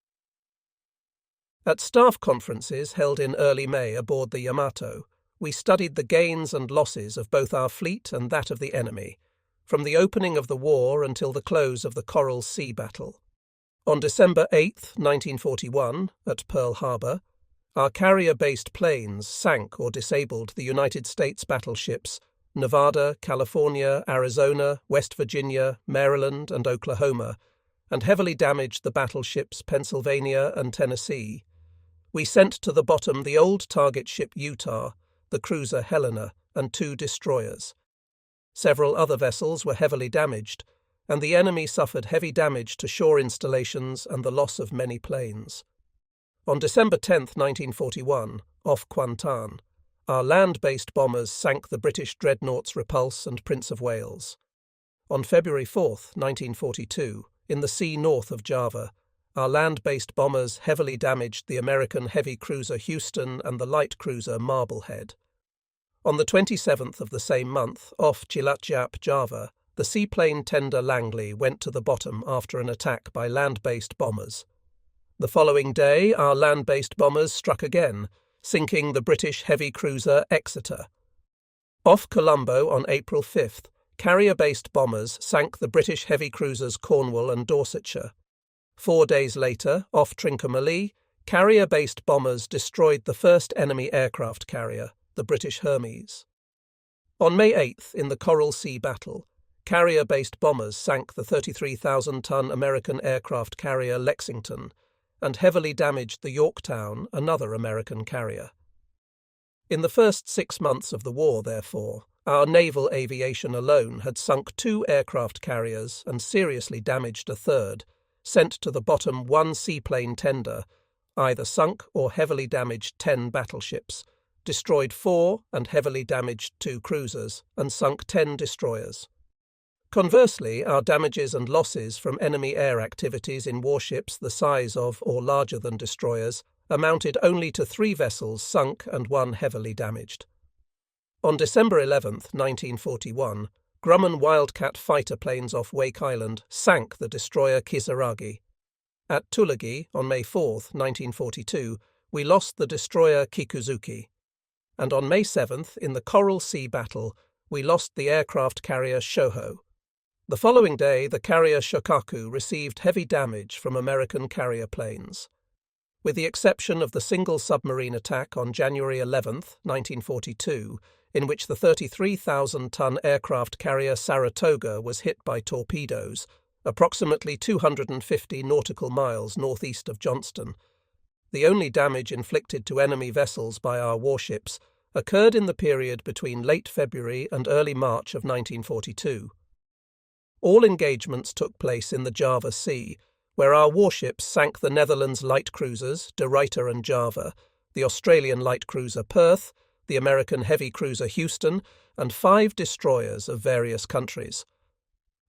At staff conferences held in early May aboard the Yamato, we studied the gains and losses of both our fleet and that of the enemy, from the opening of the war until the close of the Coral Sea battle. On December 8, 1941, at Pearl Harbor, our carrier-based planes sank or disabled the United States battleships Nevada, California, Arizona, West Virginia, Maryland, and Oklahoma, and heavily damaged the battleships Pennsylvania and Tennessee. We sent to the bottom the old target ship Utah, the cruiser Helena, and 2 destroyers. Several other vessels were heavily damaged, and the enemy suffered heavy damage to shore installations and the loss of many planes. On December 10, 1941, off Kuantan, our land-based bombers sank the British dreadnoughts Repulse and Prince of Wales. On February 4, 1942, in the sea north of Java, our land-based bombers heavily damaged the American heavy cruiser Houston and the light cruiser Marblehead. On the 27th of the same month, off Cilacap, Java, the seaplane tender Langley went to the bottom after an attack by land-based bombers. The following day, our land-based bombers struck again, sinking the British heavy cruiser Exeter. Off Colombo on April 5th, carrier-based bombers sank the British heavy cruisers Cornwall and Dorsetshire. 4 days later, off Trincomalee, carrier-based bombers destroyed the first enemy aircraft carrier, the British Hermes. On May 8th, in the Coral Sea battle, carrier-based bombers sank the 33,000-ton American aircraft carrier Lexington and heavily damaged the Yorktown, another American carrier. In the first 6 months of the war, therefore, our naval aviation alone had sunk 2 aircraft carriers and seriously damaged a third, sent to the bottom 1 seaplane tender, either sunk or heavily damaged 10 battleships, destroyed 4 and heavily damaged 2 cruisers, and sunk 10 destroyers. Conversely, our damages and losses from enemy air activities in warships the size of or larger than destroyers amounted only to 3 vessels sunk and 1 heavily damaged. On December 11, 1941, Grumman Wildcat fighter planes off Wake Island sank the destroyer Kisaragi. At Tulagi, on May 4, 1942, we lost the destroyer Kikuzuki. And on May 7th, in the Coral Sea battle, we lost the aircraft carrier Shoho. The following day, the carrier Shokaku received heavy damage from American carrier planes. With the exception of the single submarine attack on January 11, 1942, in which the 33,000-ton aircraft carrier Saratoga was hit by torpedoes, approximately 250 nautical miles northeast of Johnston, the only damage inflicted to enemy vessels by our warships occurred in the period between late February and early March of 1942. All engagements took place in the Java Sea, where our warships sank the Netherlands light cruisers De Ruyter and Java, the Australian light cruiser Perth, the American heavy cruiser Houston, and 5 destroyers of various countries.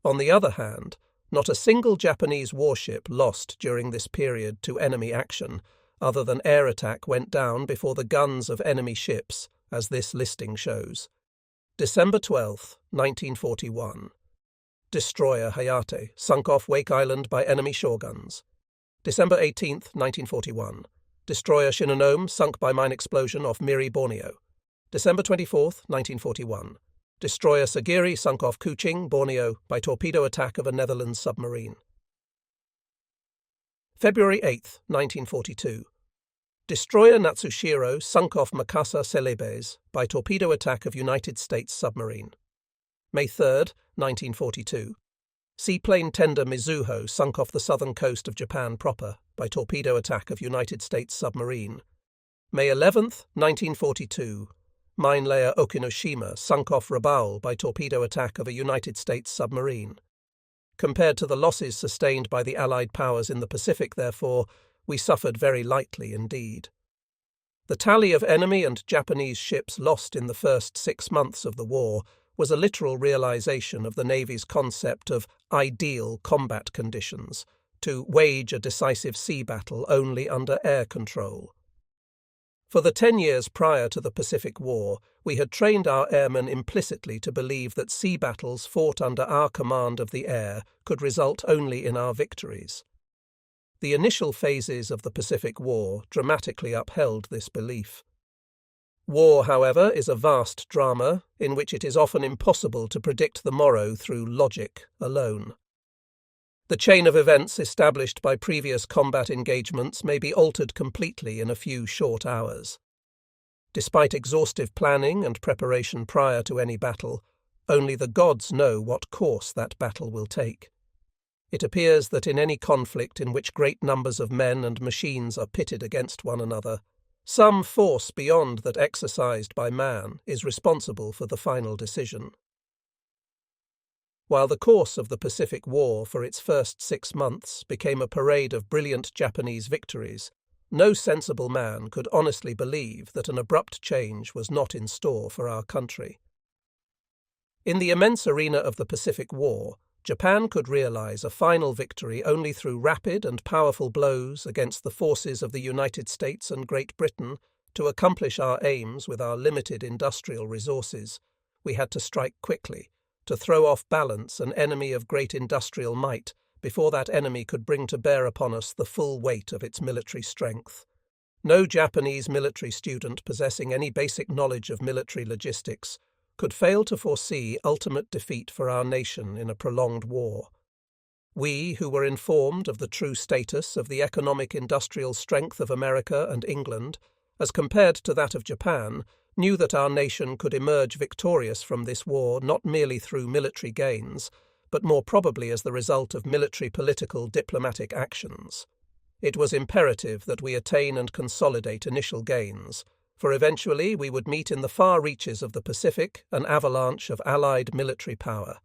On the other hand, not a single Japanese warship lost during this period to enemy action, other than air attack went down before the guns of enemy ships, as this listing shows. December 12, 1941. Destroyer Hayate, sunk off Wake Island by enemy shore guns. December 18, 1941. Destroyer Shinonome, sunk by mine explosion off Miri, Borneo. December 24, 1941. Destroyer Sagiri, sunk off Kuching, Borneo, by torpedo attack of a Netherlands submarine. February 8, 1942. Destroyer Natsushiro, sunk off Makassar Celebes, by torpedo attack of United States submarine. May 3, 1942. Seaplane tender Mizuho sunk off the southern coast of Japan proper by torpedo attack of United States submarine. May 11, 1942. Mine layer Okinoshima sunk off Rabaul by torpedo attack of a United States submarine. Compared to the losses sustained by the Allied powers in the Pacific, therefore, we suffered very lightly indeed. The tally of enemy and Japanese ships lost in the first 6 months of the war was a literal realization of the Navy's concept of ideal combat conditions, to wage a decisive sea battle only under air control. For the 10 years prior to the Pacific War, we had trained our airmen implicitly to believe that sea battles fought under our command of the air could result only in our victories. The initial phases of the Pacific War dramatically upheld this belief. War, however, is a vast drama in which it is often impossible to predict the morrow through logic alone. The chain of events established by previous combat engagements may be altered completely in a few short hours. Despite exhaustive planning and preparation prior to any battle, only the gods know what course that battle will take. It appears that in any conflict in which great numbers of men and machines are pitted against one another, some force beyond that exercised by man is responsible for the final decision. While the course of the Pacific War for its first 6 months became a parade of brilliant Japanese victories, no sensible man could honestly believe that an abrupt change was not in store for our country. In the immense arena of the Pacific War, Japan could realize a final victory only through rapid and powerful blows against the forces of the United States and Great Britain. To accomplish our aims with our limited industrial resources, we had to strike quickly, to throw off balance an enemy of great industrial might before that enemy could bring to bear upon us the full weight of its military strength. No Japanese military student possessing any basic knowledge of military logistics could fail to foresee ultimate defeat for our nation in a prolonged war. We, who were informed of the true status of the economic industrial strength of America and England, as compared to that of Japan, knew that our nation could emerge victorious from this war not merely through military gains, but more probably as the result of military-political diplomatic actions. It was imperative that we attain and consolidate initial gains, for eventually we would meet in the far reaches of the Pacific an avalanche of Allied military power.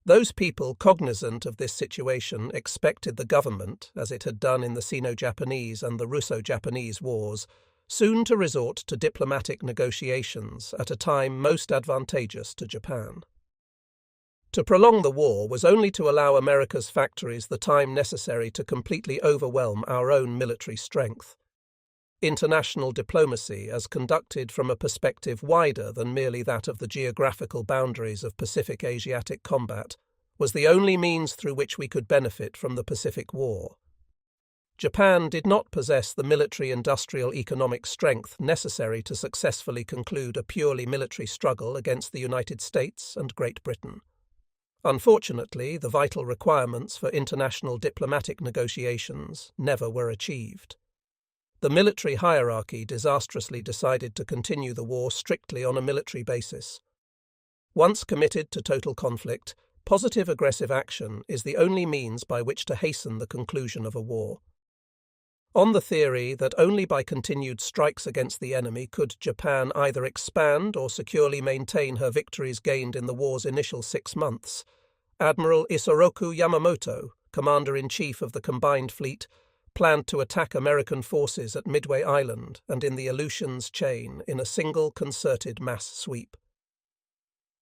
Those people cognizant of this situation expected the government, as it had done in the Sino-Japanese and the Russo-Japanese wars, soon to resort to diplomatic negotiations at a time most advantageous to Japan. To prolong the war was only to allow America's factories the time necessary to completely overwhelm our own military strength. International diplomacy, as conducted from a perspective wider than merely that of the geographical boundaries of Pacific-Asiatic combat, was the only means through which we could benefit from the Pacific War. Japan did not possess the military-industrial economic strength necessary to successfully conclude a purely military struggle against the United States and Great Britain. Unfortunately, the vital requirements for international diplomatic negotiations never were achieved. The military hierarchy disastrously decided to continue the war strictly on a military basis. Once committed to total conflict, positive aggressive action is the only means by which to hasten the conclusion of a war. On the theory that only by continued strikes against the enemy could Japan either expand or securely maintain her victories gained in the war's initial 6 months, Admiral Isoroku Yamamoto, Commander-in-Chief of the Combined Fleet, planned to attack American forces at Midway Island and in the Aleutians chain in a single concerted mass sweep.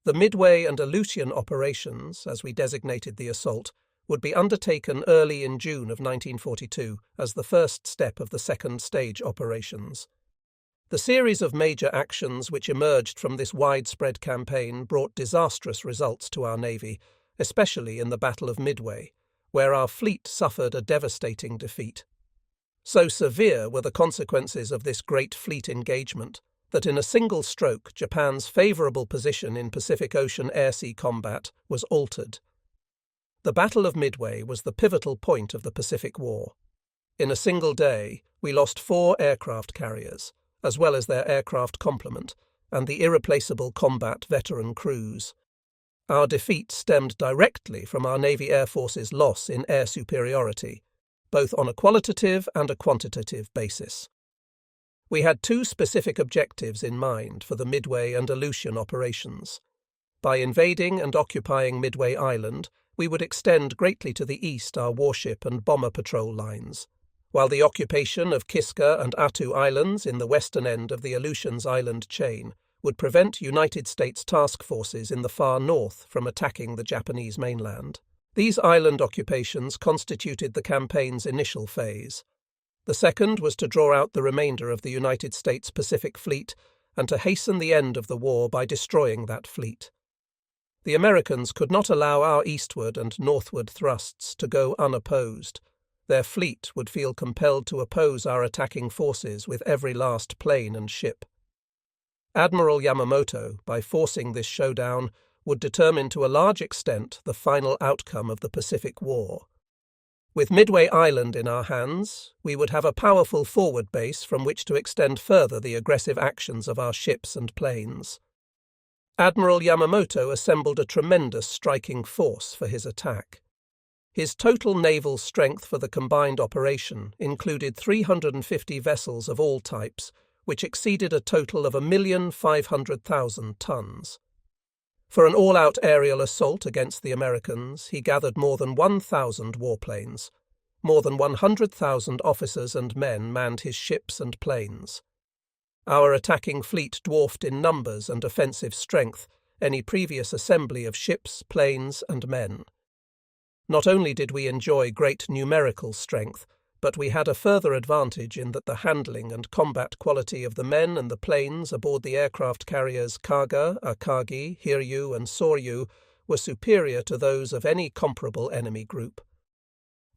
The Midway and Aleutian operations, as we designated the assault, would be undertaken early in June of 1942 as the first step of the second stage operations. The series of major actions which emerged from this widespread campaign brought disastrous results to our Navy, especially in the Battle of Midway, where our fleet suffered a devastating defeat. So severe were the consequences of this great fleet engagement that in a single stroke Japan's favourable position in Pacific Ocean air-sea combat was altered. The Battle of Midway was the pivotal point of the Pacific War. In a single day, we lost 4 aircraft carriers, as well as their aircraft complement, and the irreplaceable combat veteran crews. Our defeat stemmed directly from our Navy Air Force's loss in air superiority, both on a qualitative and a quantitative basis. We had 2 specific objectives in mind for the Midway and Aleutian operations. By invading and occupying Midway Island, we would extend greatly to the east our warship and bomber patrol lines, while the occupation of Kiska and Attu Islands in the western end of the Aleutians Island chain would prevent United States task forces in the far north from attacking the Japanese mainland. These island occupations constituted the campaign's initial phase. The second was to draw out the remainder of the United States Pacific Fleet and to hasten the end of the war by destroying that fleet. The Americans could not allow our eastward and northward thrusts to go unopposed. Their fleet would feel compelled to oppose our attacking forces with every last plane and ship. Admiral Yamamoto, by forcing this showdown, would determine to a large extent the final outcome of the Pacific War. With Midway Island in our hands, we would have a powerful forward base from which to extend further the aggressive actions of our ships and planes. Admiral Yamamoto assembled a tremendous striking force for his attack. His total naval strength for the combined operation included 350 vessels of all types, which exceeded a total of 1,500,000 tons. For an all-out aerial assault against the Americans, he gathered more than 1,000 warplanes. More than 100,000 officers and men manned his ships and planes. Our attacking fleet dwarfed in numbers and offensive strength any previous assembly of ships, planes, and men. Not only did we enjoy great numerical strength, but we had a further advantage in that the handling and combat quality of the men and the planes aboard the aircraft carriers Kaga, Akagi, Hiryu, and Soryu were superior to those of any comparable enemy group.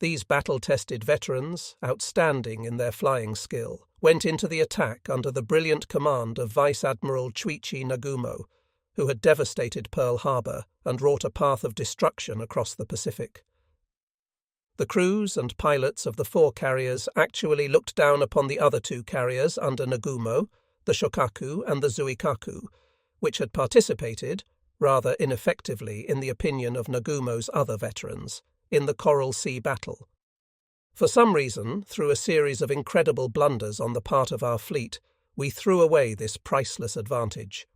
These battle-tested veterans, outstanding in their flying skill, went into the attack under the brilliant command of Vice Admiral Chuichi Nagumo, who had devastated Pearl Harbor and wrought a path of destruction across the Pacific. The crews and pilots of the 4 carriers actually looked down upon the other 2 carriers under Nagumo, the Shokaku and the Zuikaku, which had participated, rather ineffectively in the opinion of Nagumo's other veterans, in the Coral Sea battle. For some reason, through a series of incredible blunders on the part of our fleet, we threw away this priceless advantage.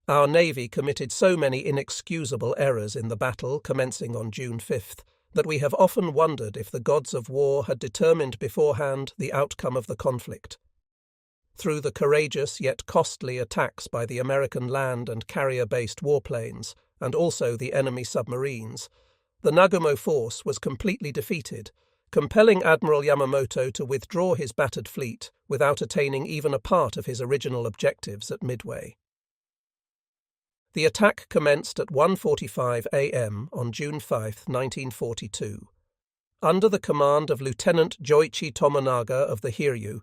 Our navy committed so many inexcusable errors in the battle commencing on June 5th that we have often wondered if the gods of war had determined beforehand the outcome of the conflict. Through the courageous yet costly attacks by the American land and carrier-based warplanes, and also the enemy submarines, the Nagumo force was completely defeated, compelling Admiral Yamamoto to withdraw his battered fleet without attaining even a part of his original objectives at Midway. The attack commenced at 1:45 a.m. on June 5, 1942. Under the command of Lieutenant Joichi Tomonaga of the Hiryu,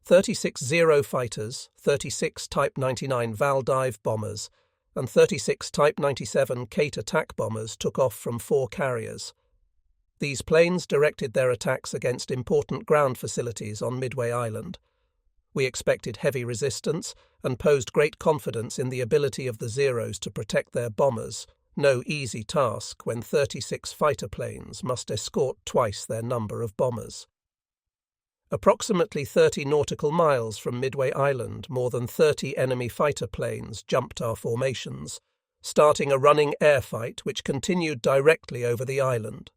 36 Zero fighters, 36 Type 99 Val dive bombers, and 36 Type 97 Kate attack bombers took off from 4 carriers. These planes directed their attacks against important ground facilities on Midway Island. We expected heavy resistance and posed great confidence in the ability of the Zeros to protect their bombers, no easy task when 36 fighter planes must escort twice their number of bombers. Approximately 30 nautical miles from Midway Island, more than 30 enemy fighter planes jumped our formations, starting a running air fight which continued directly over the island.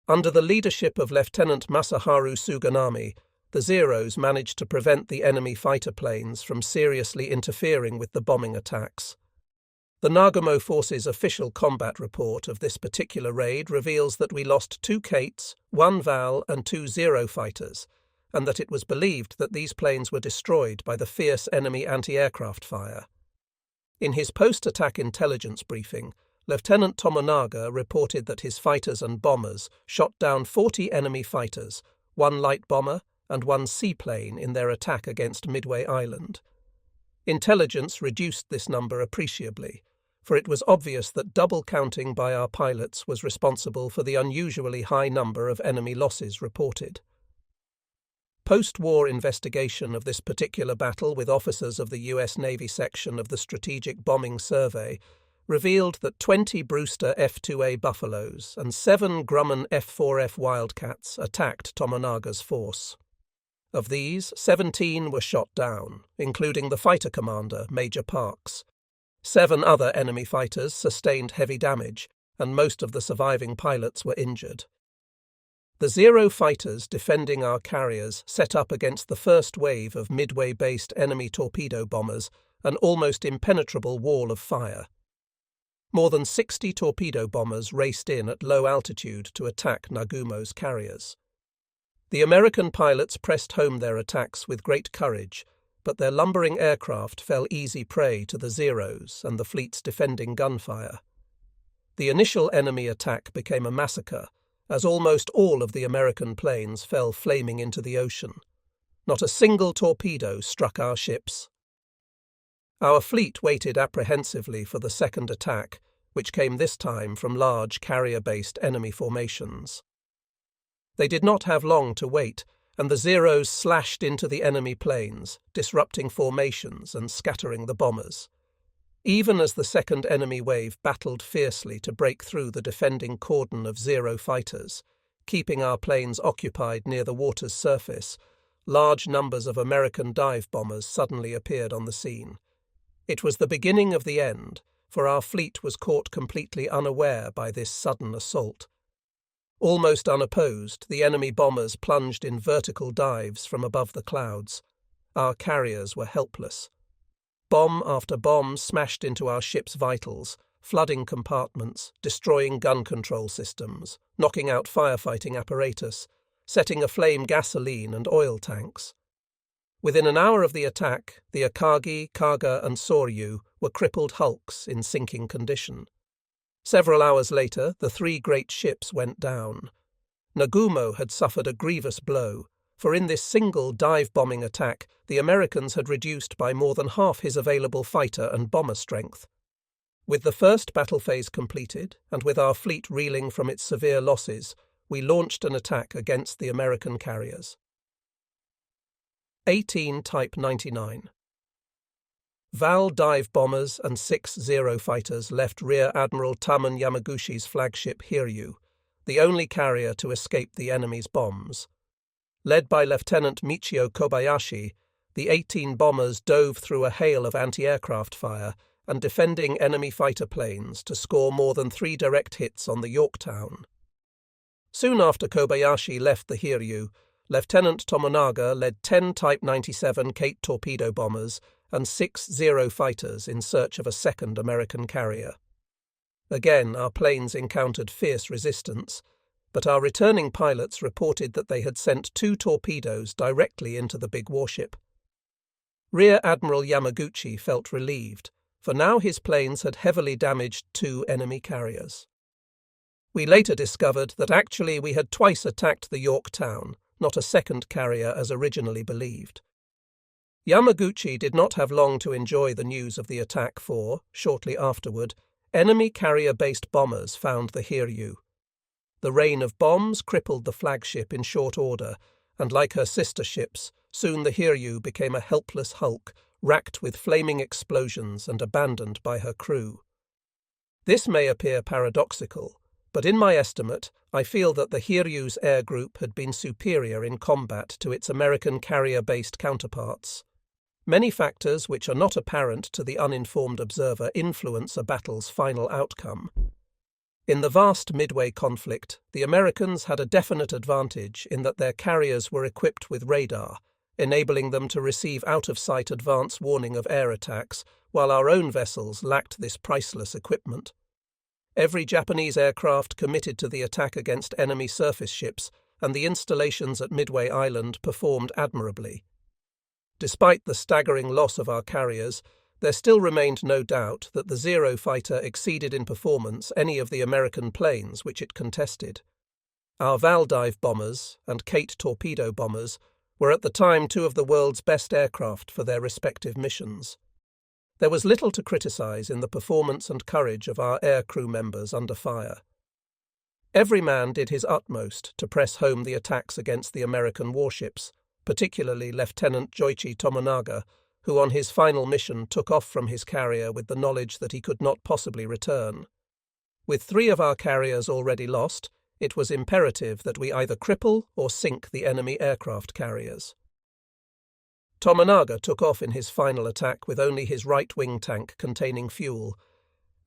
Under the leadership of Lieutenant Masaharu Suganami, the Zeros managed to prevent the enemy fighter planes from seriously interfering with the bombing attacks. The Nagumo Force's official combat report of this particular raid reveals that we lost 2 Kates, 1 Val and 2 Zero fighters, and that it was believed that these planes were destroyed by the fierce enemy anti-aircraft fire. In his post-attack intelligence briefing, Lieutenant Tomonaga reported that his fighters and bombers shot down 40 enemy fighters, 1 light bomber and 1 seaplane in their attack against Midway Island. Intelligence reduced this number appreciably, for it was obvious that double counting by our pilots was responsible for the unusually high number of enemy losses reported. Post-war investigation of this particular battle with officers of the U.S. Navy section of the Strategic Bombing Survey revealed that 20 Brewster F-2A Buffaloes and 7 Grumman F-4F Wildcats attacked Tomonaga's force. Of these, 17 were shot down, including the fighter commander, Major Parks. 7 other enemy fighters sustained heavy damage, and most of the surviving pilots were injured. The Zero fighters defending our carriers set up against the first wave of Midway-based enemy torpedo bombers an almost impenetrable wall of fire. More than 60 torpedo bombers raced in at low altitude to attack Nagumo's carriers. The American pilots pressed home their attacks with great courage, but their lumbering aircraft fell easy prey to the Zeros and the fleet's defending gunfire. The initial enemy attack became a massacre, as almost all of the American planes fell flaming into the ocean. Not a single torpedo struck our ships. Our fleet waited apprehensively for the second attack, which came this time from large carrier-based enemy formations. They did not have long to wait, and the Zeros slashed into the enemy planes, disrupting formations and scattering the bombers. Even as the second enemy wave battled fiercely to break through the defending cordon of Zero fighters, keeping our planes occupied near the water's surface, large numbers of American dive bombers suddenly appeared on the scene. It was the beginning of the end, for our fleet was caught completely unaware by this sudden assault. Almost unopposed, the enemy bombers plunged in vertical dives from above the clouds. Our carriers were helpless. Bomb after bomb smashed into our ship's vitals, flooding compartments, destroying gun control systems, knocking out firefighting apparatus, setting aflame gasoline and oil tanks. Within an hour of the attack, the Akagi, Kaga and Soryu were crippled hulks in sinking condition. Several hours later, the three great ships went down. Nagumo had suffered a grievous blow, for in this single dive-bombing attack, the Americans had reduced by more than half his available fighter and bomber strength. With the first battle phase completed, and with our fleet reeling from its severe losses, we launched an attack against the American carriers. 18 Type 99. Val dive bombers and 6 Zero fighters left Rear Admiral Taman Yamaguchi's flagship Hiryu, the only carrier to escape the enemy's bombs. Led by Lieutenant Michio Kobayashi, the 18 bombers dove through a hail of anti-aircraft fire and defending enemy fighter planes to score more than 3 direct hits on the Yorktown. Soon after Kobayashi left the Hiryu, Lieutenant Tomonaga led 10 Type 97 Kate torpedo bombers and 6 Zero fighters in search of a second American carrier. Again, our planes encountered fierce resistance, but our returning pilots reported that they had sent 2 torpedoes directly into the big warship. Rear Admiral Yamaguchi felt relieved, for now his planes had heavily damaged 2 enemy carriers. We later discovered that actually we had twice attacked the Yorktown, not a second carrier as originally believed. Yamaguchi did not have long to enjoy the news of the attack for, shortly afterward, enemy carrier-based bombers found the Hiryu. The rain of bombs crippled the flagship in short order, and like her sister ships, soon the Hiryu became a helpless hulk, racked with flaming explosions and abandoned by her crew. This may appear paradoxical, but in my estimate, I feel that the Hiryu's air group had been superior in combat to its American carrier-based counterparts. Many factors which are not apparent to the uninformed observer influence a battle's final outcome. In the vast Midway conflict, the Americans had a definite advantage in that their carriers were equipped with radar, enabling them to receive out-of-sight advance warning of air attacks, while our own vessels lacked this priceless equipment. Every Japanese aircraft committed to the attack against enemy surface ships, and the installations at Midway Island performed admirably. Despite the staggering loss of our carriers, there still remained no doubt that the Zero fighter exceeded in performance any of the American planes which it contested. Our Val dive bombers and Kate torpedo bombers were at the time 2 of the world's best aircraft for their respective missions. There was little to criticize in the performance and courage of our air crew members under fire. Every man did his utmost to press home the attacks against the American warships, particularly Lieutenant Joichi Tomonaga, who on his final mission took off from his carrier with the knowledge that he could not possibly return. With 3 of our carriers already lost, it was imperative that we either cripple or sink the enemy aircraft carriers. Tomonaga took off in his final attack with only his right wing tank containing fuel.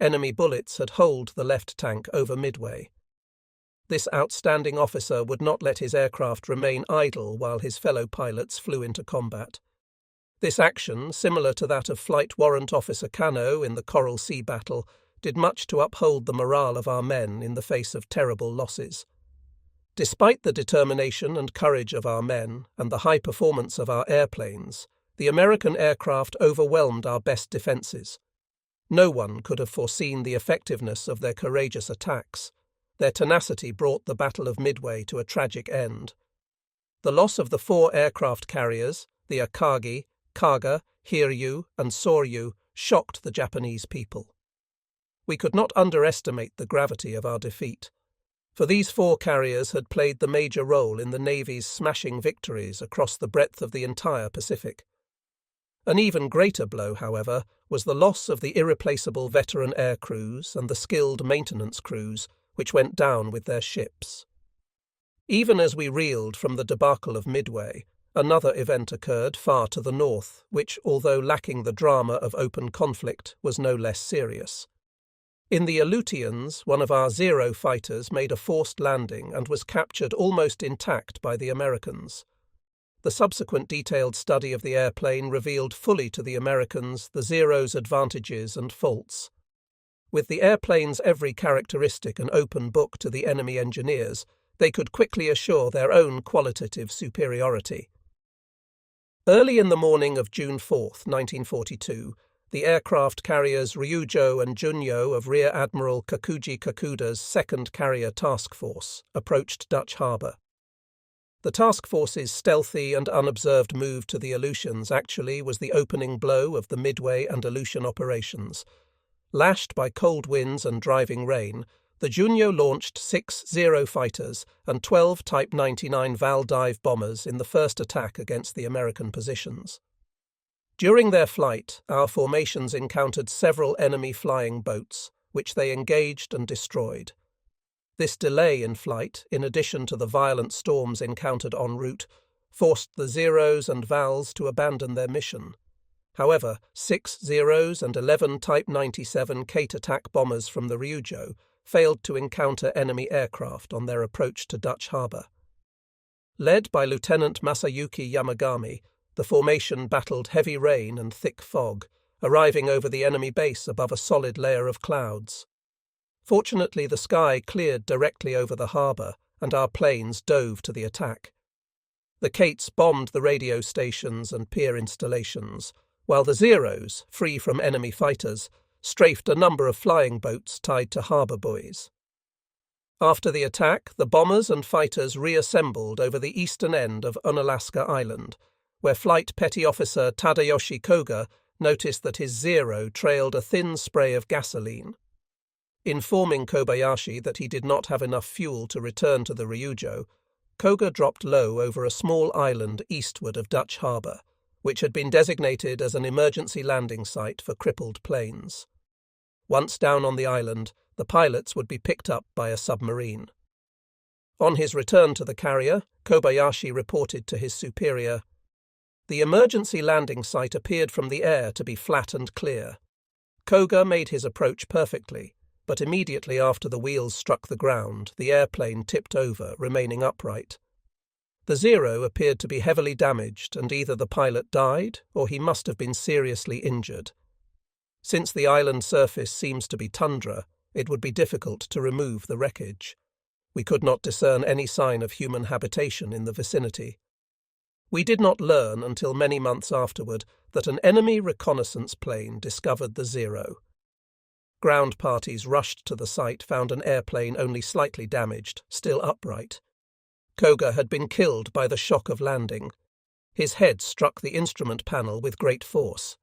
Enemy bullets had holed the left tank over Midway. This outstanding officer would not let his aircraft remain idle while his fellow pilots flew into combat. This action, similar to that of Flight Warrant Officer Kano in the Coral Sea battle, did much to uphold the morale of our men in the face of terrible losses. Despite the determination and courage of our men and the high performance of our airplanes, the American aircraft overwhelmed our best defences. No one could have foreseen the effectiveness of their courageous attacks. Their tenacity brought the Battle of Midway to a tragic end. The loss of the 4 aircraft carriers, the Akagi, Kaga, Hiryu, and Soryu, shocked the Japanese people. We could not underestimate the gravity of our defeat, for these 4 carriers had played the major role in the Navy's smashing victories across the breadth of the entire Pacific. An even greater blow, however, was the loss of the irreplaceable veteran air crews and the skilled maintenance crews which went down with their ships. Even as we reeled from the debacle of Midway, another event occurred far to the north, which, although lacking the drama of open conflict, was no less serious. In the Aleutians, one of our Zero fighters made a forced landing and was captured almost intact by the Americans. The subsequent detailed study of the airplane revealed fully to the Americans the Zero's advantages and faults. With the airplane's every characteristic an open book to the enemy engineers, they could quickly assure their own qualitative superiority. Early in the morning of June 4, 1942, the aircraft carriers Ryujo and Junyo of Rear Admiral Kakuji Kakuda's 2nd Carrier Task Force approached Dutch Harbour. The task force's stealthy and unobserved move to the Aleutians actually was the opening blow of the Midway and Aleutian operations. Lashed by cold winds and driving rain, the Junyo launched 6 Zero fighters and 12 Type 99 Val dive bombers in the first attack against the American positions. During their flight, our formations encountered several enemy flying boats, which they engaged and destroyed. This delay in flight, in addition to the violent storms encountered en route, forced the Zeros and Vals to abandon their mission. However, 6 Zeros and 11 Type 97 Kate attack bombers from the Ryujo failed to encounter enemy aircraft on their approach to Dutch Harbour. Led by Lieutenant Masayuki Yamagami, the formation battled heavy rain and thick fog, arriving over the enemy base above a solid layer of clouds. Fortunately, the sky cleared directly over the harbour, and our planes dove to the attack. The Kates bombed the radio stations and pier installations, while the Zeros, free from enemy fighters, strafed a number of flying boats tied to harbour buoys. After the attack, the bombers and fighters reassembled over the eastern end of Unalaska Island, where Flight Petty Officer Tadayoshi Koga noticed that his Zero trailed a thin spray of gasoline. Informing Kobayashi that he did not have enough fuel to return to the Ryujo, Koga dropped low over a small island eastward of Dutch Harbour, which had been designated as an emergency landing site for crippled planes. Once down on the island, the pilots would be picked up by a submarine. On his return to the carrier, Kobayashi reported to his superior, "The emergency landing site appeared from the air to be flat and clear. Koga made his approach perfectly, but immediately after the wheels struck the ground, the airplane tipped over, remaining upright. The Zero appeared to be heavily damaged, and either the pilot died or he must have been seriously injured. Since the island surface seems to be tundra, it would be difficult to remove the wreckage. We could not discern any sign of human habitation in the vicinity. We did not learn until many months afterward that an enemy reconnaissance plane discovered the Zero. Ground parties rushed to the site found an airplane only slightly damaged, still upright. Koga had been killed by the shock of landing. His head struck the instrument panel with great force.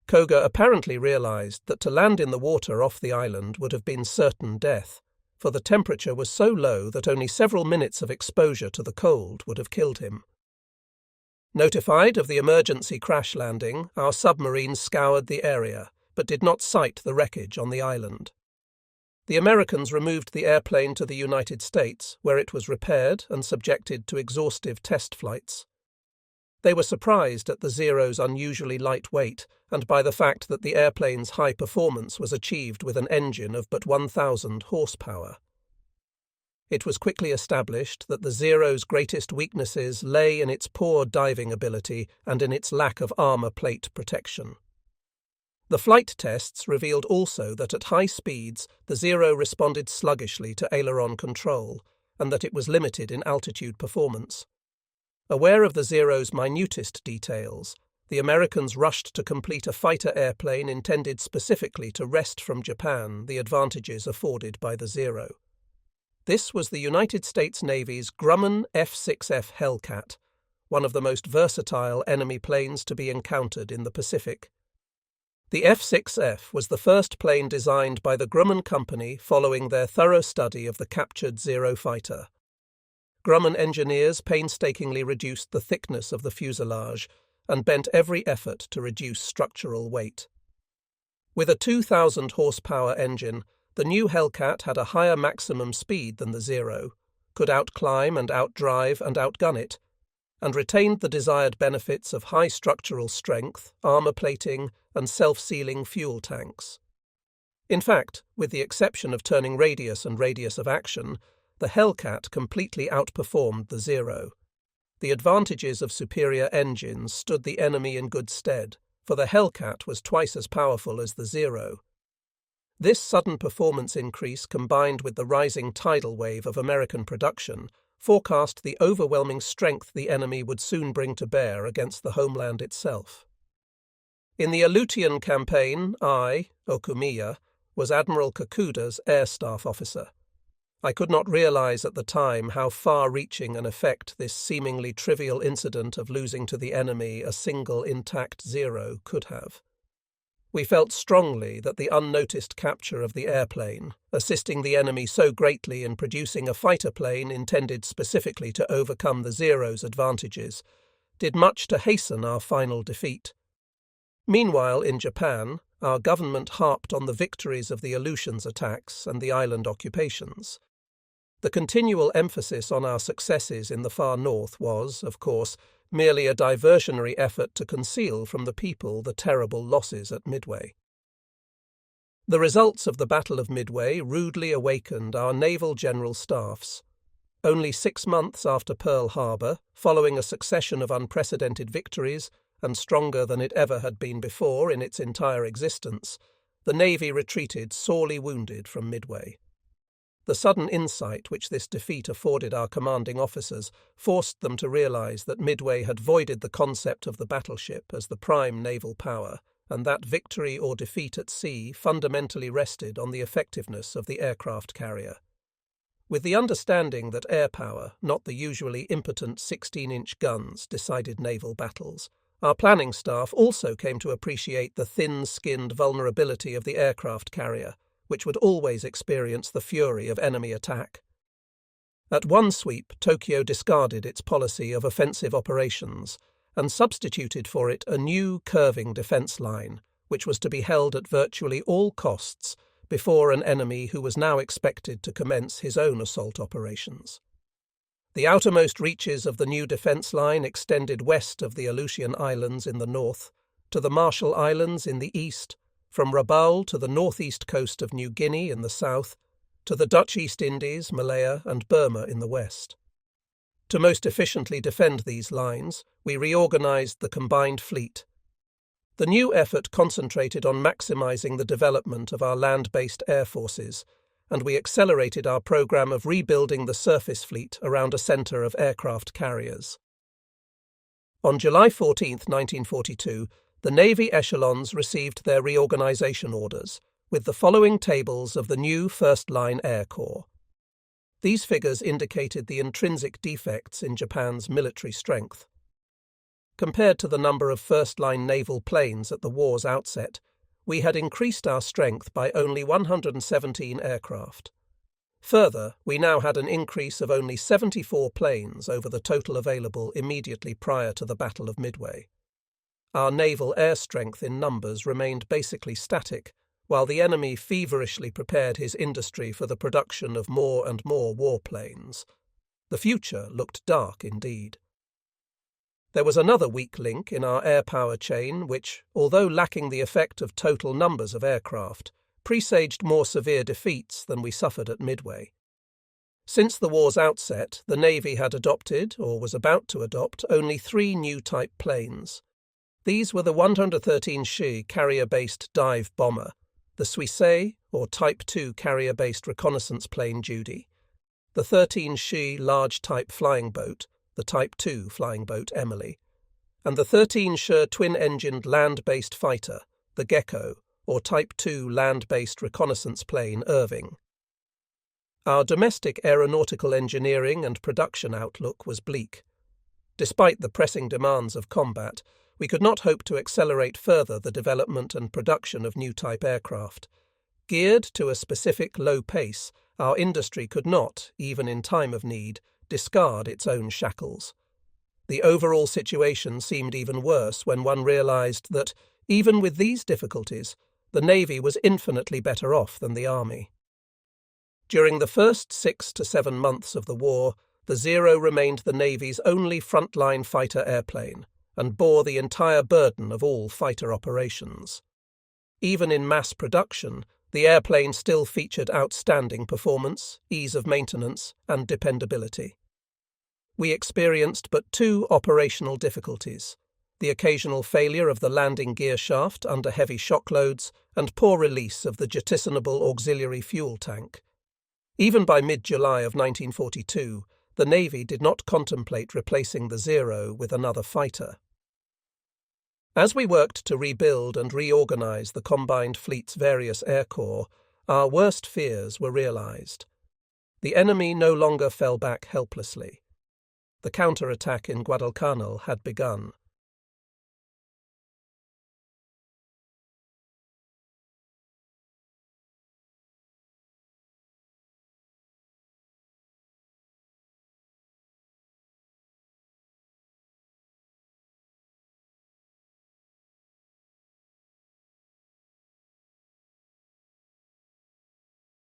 Koga apparently realized that to land in the water off the island would have been certain death, for the temperature was so low that only several minutes of exposure to the cold would have killed him. Notified of the emergency crash landing, our submarines scoured the area, but did not sight the wreckage on the island. The Americans removed the airplane to the United States, where it was repaired and subjected to exhaustive test flights. They were surprised at the Zero's unusually light weight and by the fact that the airplane's high performance was achieved with an engine of but 1,000 horsepower. It was quickly established that the Zero's greatest weaknesses lay in its poor diving ability and in its lack of armour plate protection. The flight tests revealed also that at high speeds the Zero responded sluggishly to aileron control, and that it was limited in altitude performance. Aware of the Zero's minutest details, the Americans rushed to complete a fighter airplane intended specifically to wrest from Japan the advantages afforded by the Zero. This was the United States Navy's Grumman F-6F Hellcat, one of the most versatile enemy planes to be encountered in the Pacific. The F-6F was the first plane designed by the Grumman Company following their thorough study of the captured Zero fighter. Grumman engineers painstakingly reduced the thickness of the fuselage and bent every effort to reduce structural weight. With a 2,000 horsepower engine, the new Hellcat had a higher maximum speed than the Zero, could outclimb and outdrive and outgun it, and retained the desired benefits of high structural strength, armour plating, and self-sealing fuel tanks. In fact, with the exception of turning radius and radius of action, the Hellcat completely outperformed the Zero. The advantages of superior engines stood the enemy in good stead, for the Hellcat was twice as powerful as the Zero. This sudden performance increase, combined with the rising tidal wave of American production, forecast the overwhelming strength the enemy would soon bring to bear against the homeland itself. In the Aleutian campaign, I, Okumiya, was Admiral Kakuda's air staff officer. I could not realize at the time how far-reaching an effect this seemingly trivial incident of losing to the enemy a single intact Zero could have. We felt strongly that the unnoticed capture of the airplane, assisting the enemy so greatly in producing a fighter plane intended specifically to overcome the Zero's advantages, did much to hasten our final defeat. Meanwhile, in Japan, our government harped on the victories of the Aleutians attacks and the island occupations. The continual emphasis on our successes in the far north was, of course, merely a diversionary effort to conceal from the people the terrible losses at Midway. The results of the Battle of Midway rudely awakened our naval general staffs. Only 6 months after Pearl Harbor, following a succession of unprecedented victories, and stronger than it ever had been before in its entire existence, the Navy retreated sorely wounded from Midway. The sudden insight which this defeat afforded our commanding officers forced them to realize that Midway had voided the concept of the battleship as the prime naval power, and that victory or defeat at sea fundamentally rested on the effectiveness of the aircraft carrier. With the understanding that air power, not the usually impotent 16-inch guns, decided naval battles, our planning staff also came to appreciate the thin-skinned vulnerability of the aircraft carrier, which would always experience the fury of enemy attack. At one sweep, Tokyo discarded its policy of offensive operations and substituted for it a new curving defense line, which was to be held at virtually all costs before an enemy who was now expected to commence his own assault operations. The outermost reaches of the new defense line extended west of the Aleutian Islands in the north, to the Marshall Islands in the east, from Rabaul to the northeast coast of New Guinea in the south, to the Dutch East Indies, Malaya, and Burma in the west. To most efficiently defend these lines, we reorganized the combined fleet. The new effort concentrated on maximizing the development of our land-based air forces, and we accelerated our program of rebuilding the surface fleet around a center of aircraft carriers. On July 14, 1942, the Navy echelons received their reorganization orders, with the following tables of the new First-Line Air Corps. These figures indicated the intrinsic defects in Japan's military strength. Compared to the number of first-line naval planes at the war's outset, we had increased our strength by only 117 aircraft. Further, we now had an increase of only 74 planes over the total available immediately prior to the Battle of Midway. Our naval air strength in numbers remained basically static, while the enemy feverishly prepared his industry for the production of more and more warplanes. The future looked dark indeed. There was another weak link in our air power chain which, although lacking the effect of total numbers of aircraft, presaged more severe defeats than we suffered at Midway. Since the war's outset, the Navy had adopted, or was about to adopt, only 3 new type planes. These were the 113 Shi carrier-based dive bomber, the Suisei, or Type 2 carrier-based reconnaissance plane Judy, the 13 Shi large-type flying boat, the Type 2 flying boat Emily, and the 13 Shi twin-engined land-based fighter, the Gecko, or Type 2 land-based reconnaissance plane Irving. Our domestic aeronautical engineering and production outlook was bleak. Despite the pressing demands of combat, we could not hope to accelerate further the development and production of new type aircraft. Geared to a specific low pace, our industry could not, even in time of need, discard its own shackles. The overall situation seemed even worse when one realized that, even with these difficulties, the Navy was infinitely better off than the Army. During the first 6 to 7 months of the war, the Zero remained the Navy's only frontline fighter airplane and bore the entire burden of all fighter operations. Even in mass production, the airplane still featured outstanding performance, ease of maintenance, and dependability. We experienced but 2 operational difficulties: the occasional failure of the landing gear shaft under heavy shock loads and poor release of the jettisonable auxiliary fuel tank. Even by mid-July of 1942, the Navy did not contemplate replacing the Zero with another fighter. As we worked to rebuild and reorganize the combined fleet's various air corps, our worst fears were realized. The enemy no longer fell back helplessly. The counterattack in Guadalcanal had begun.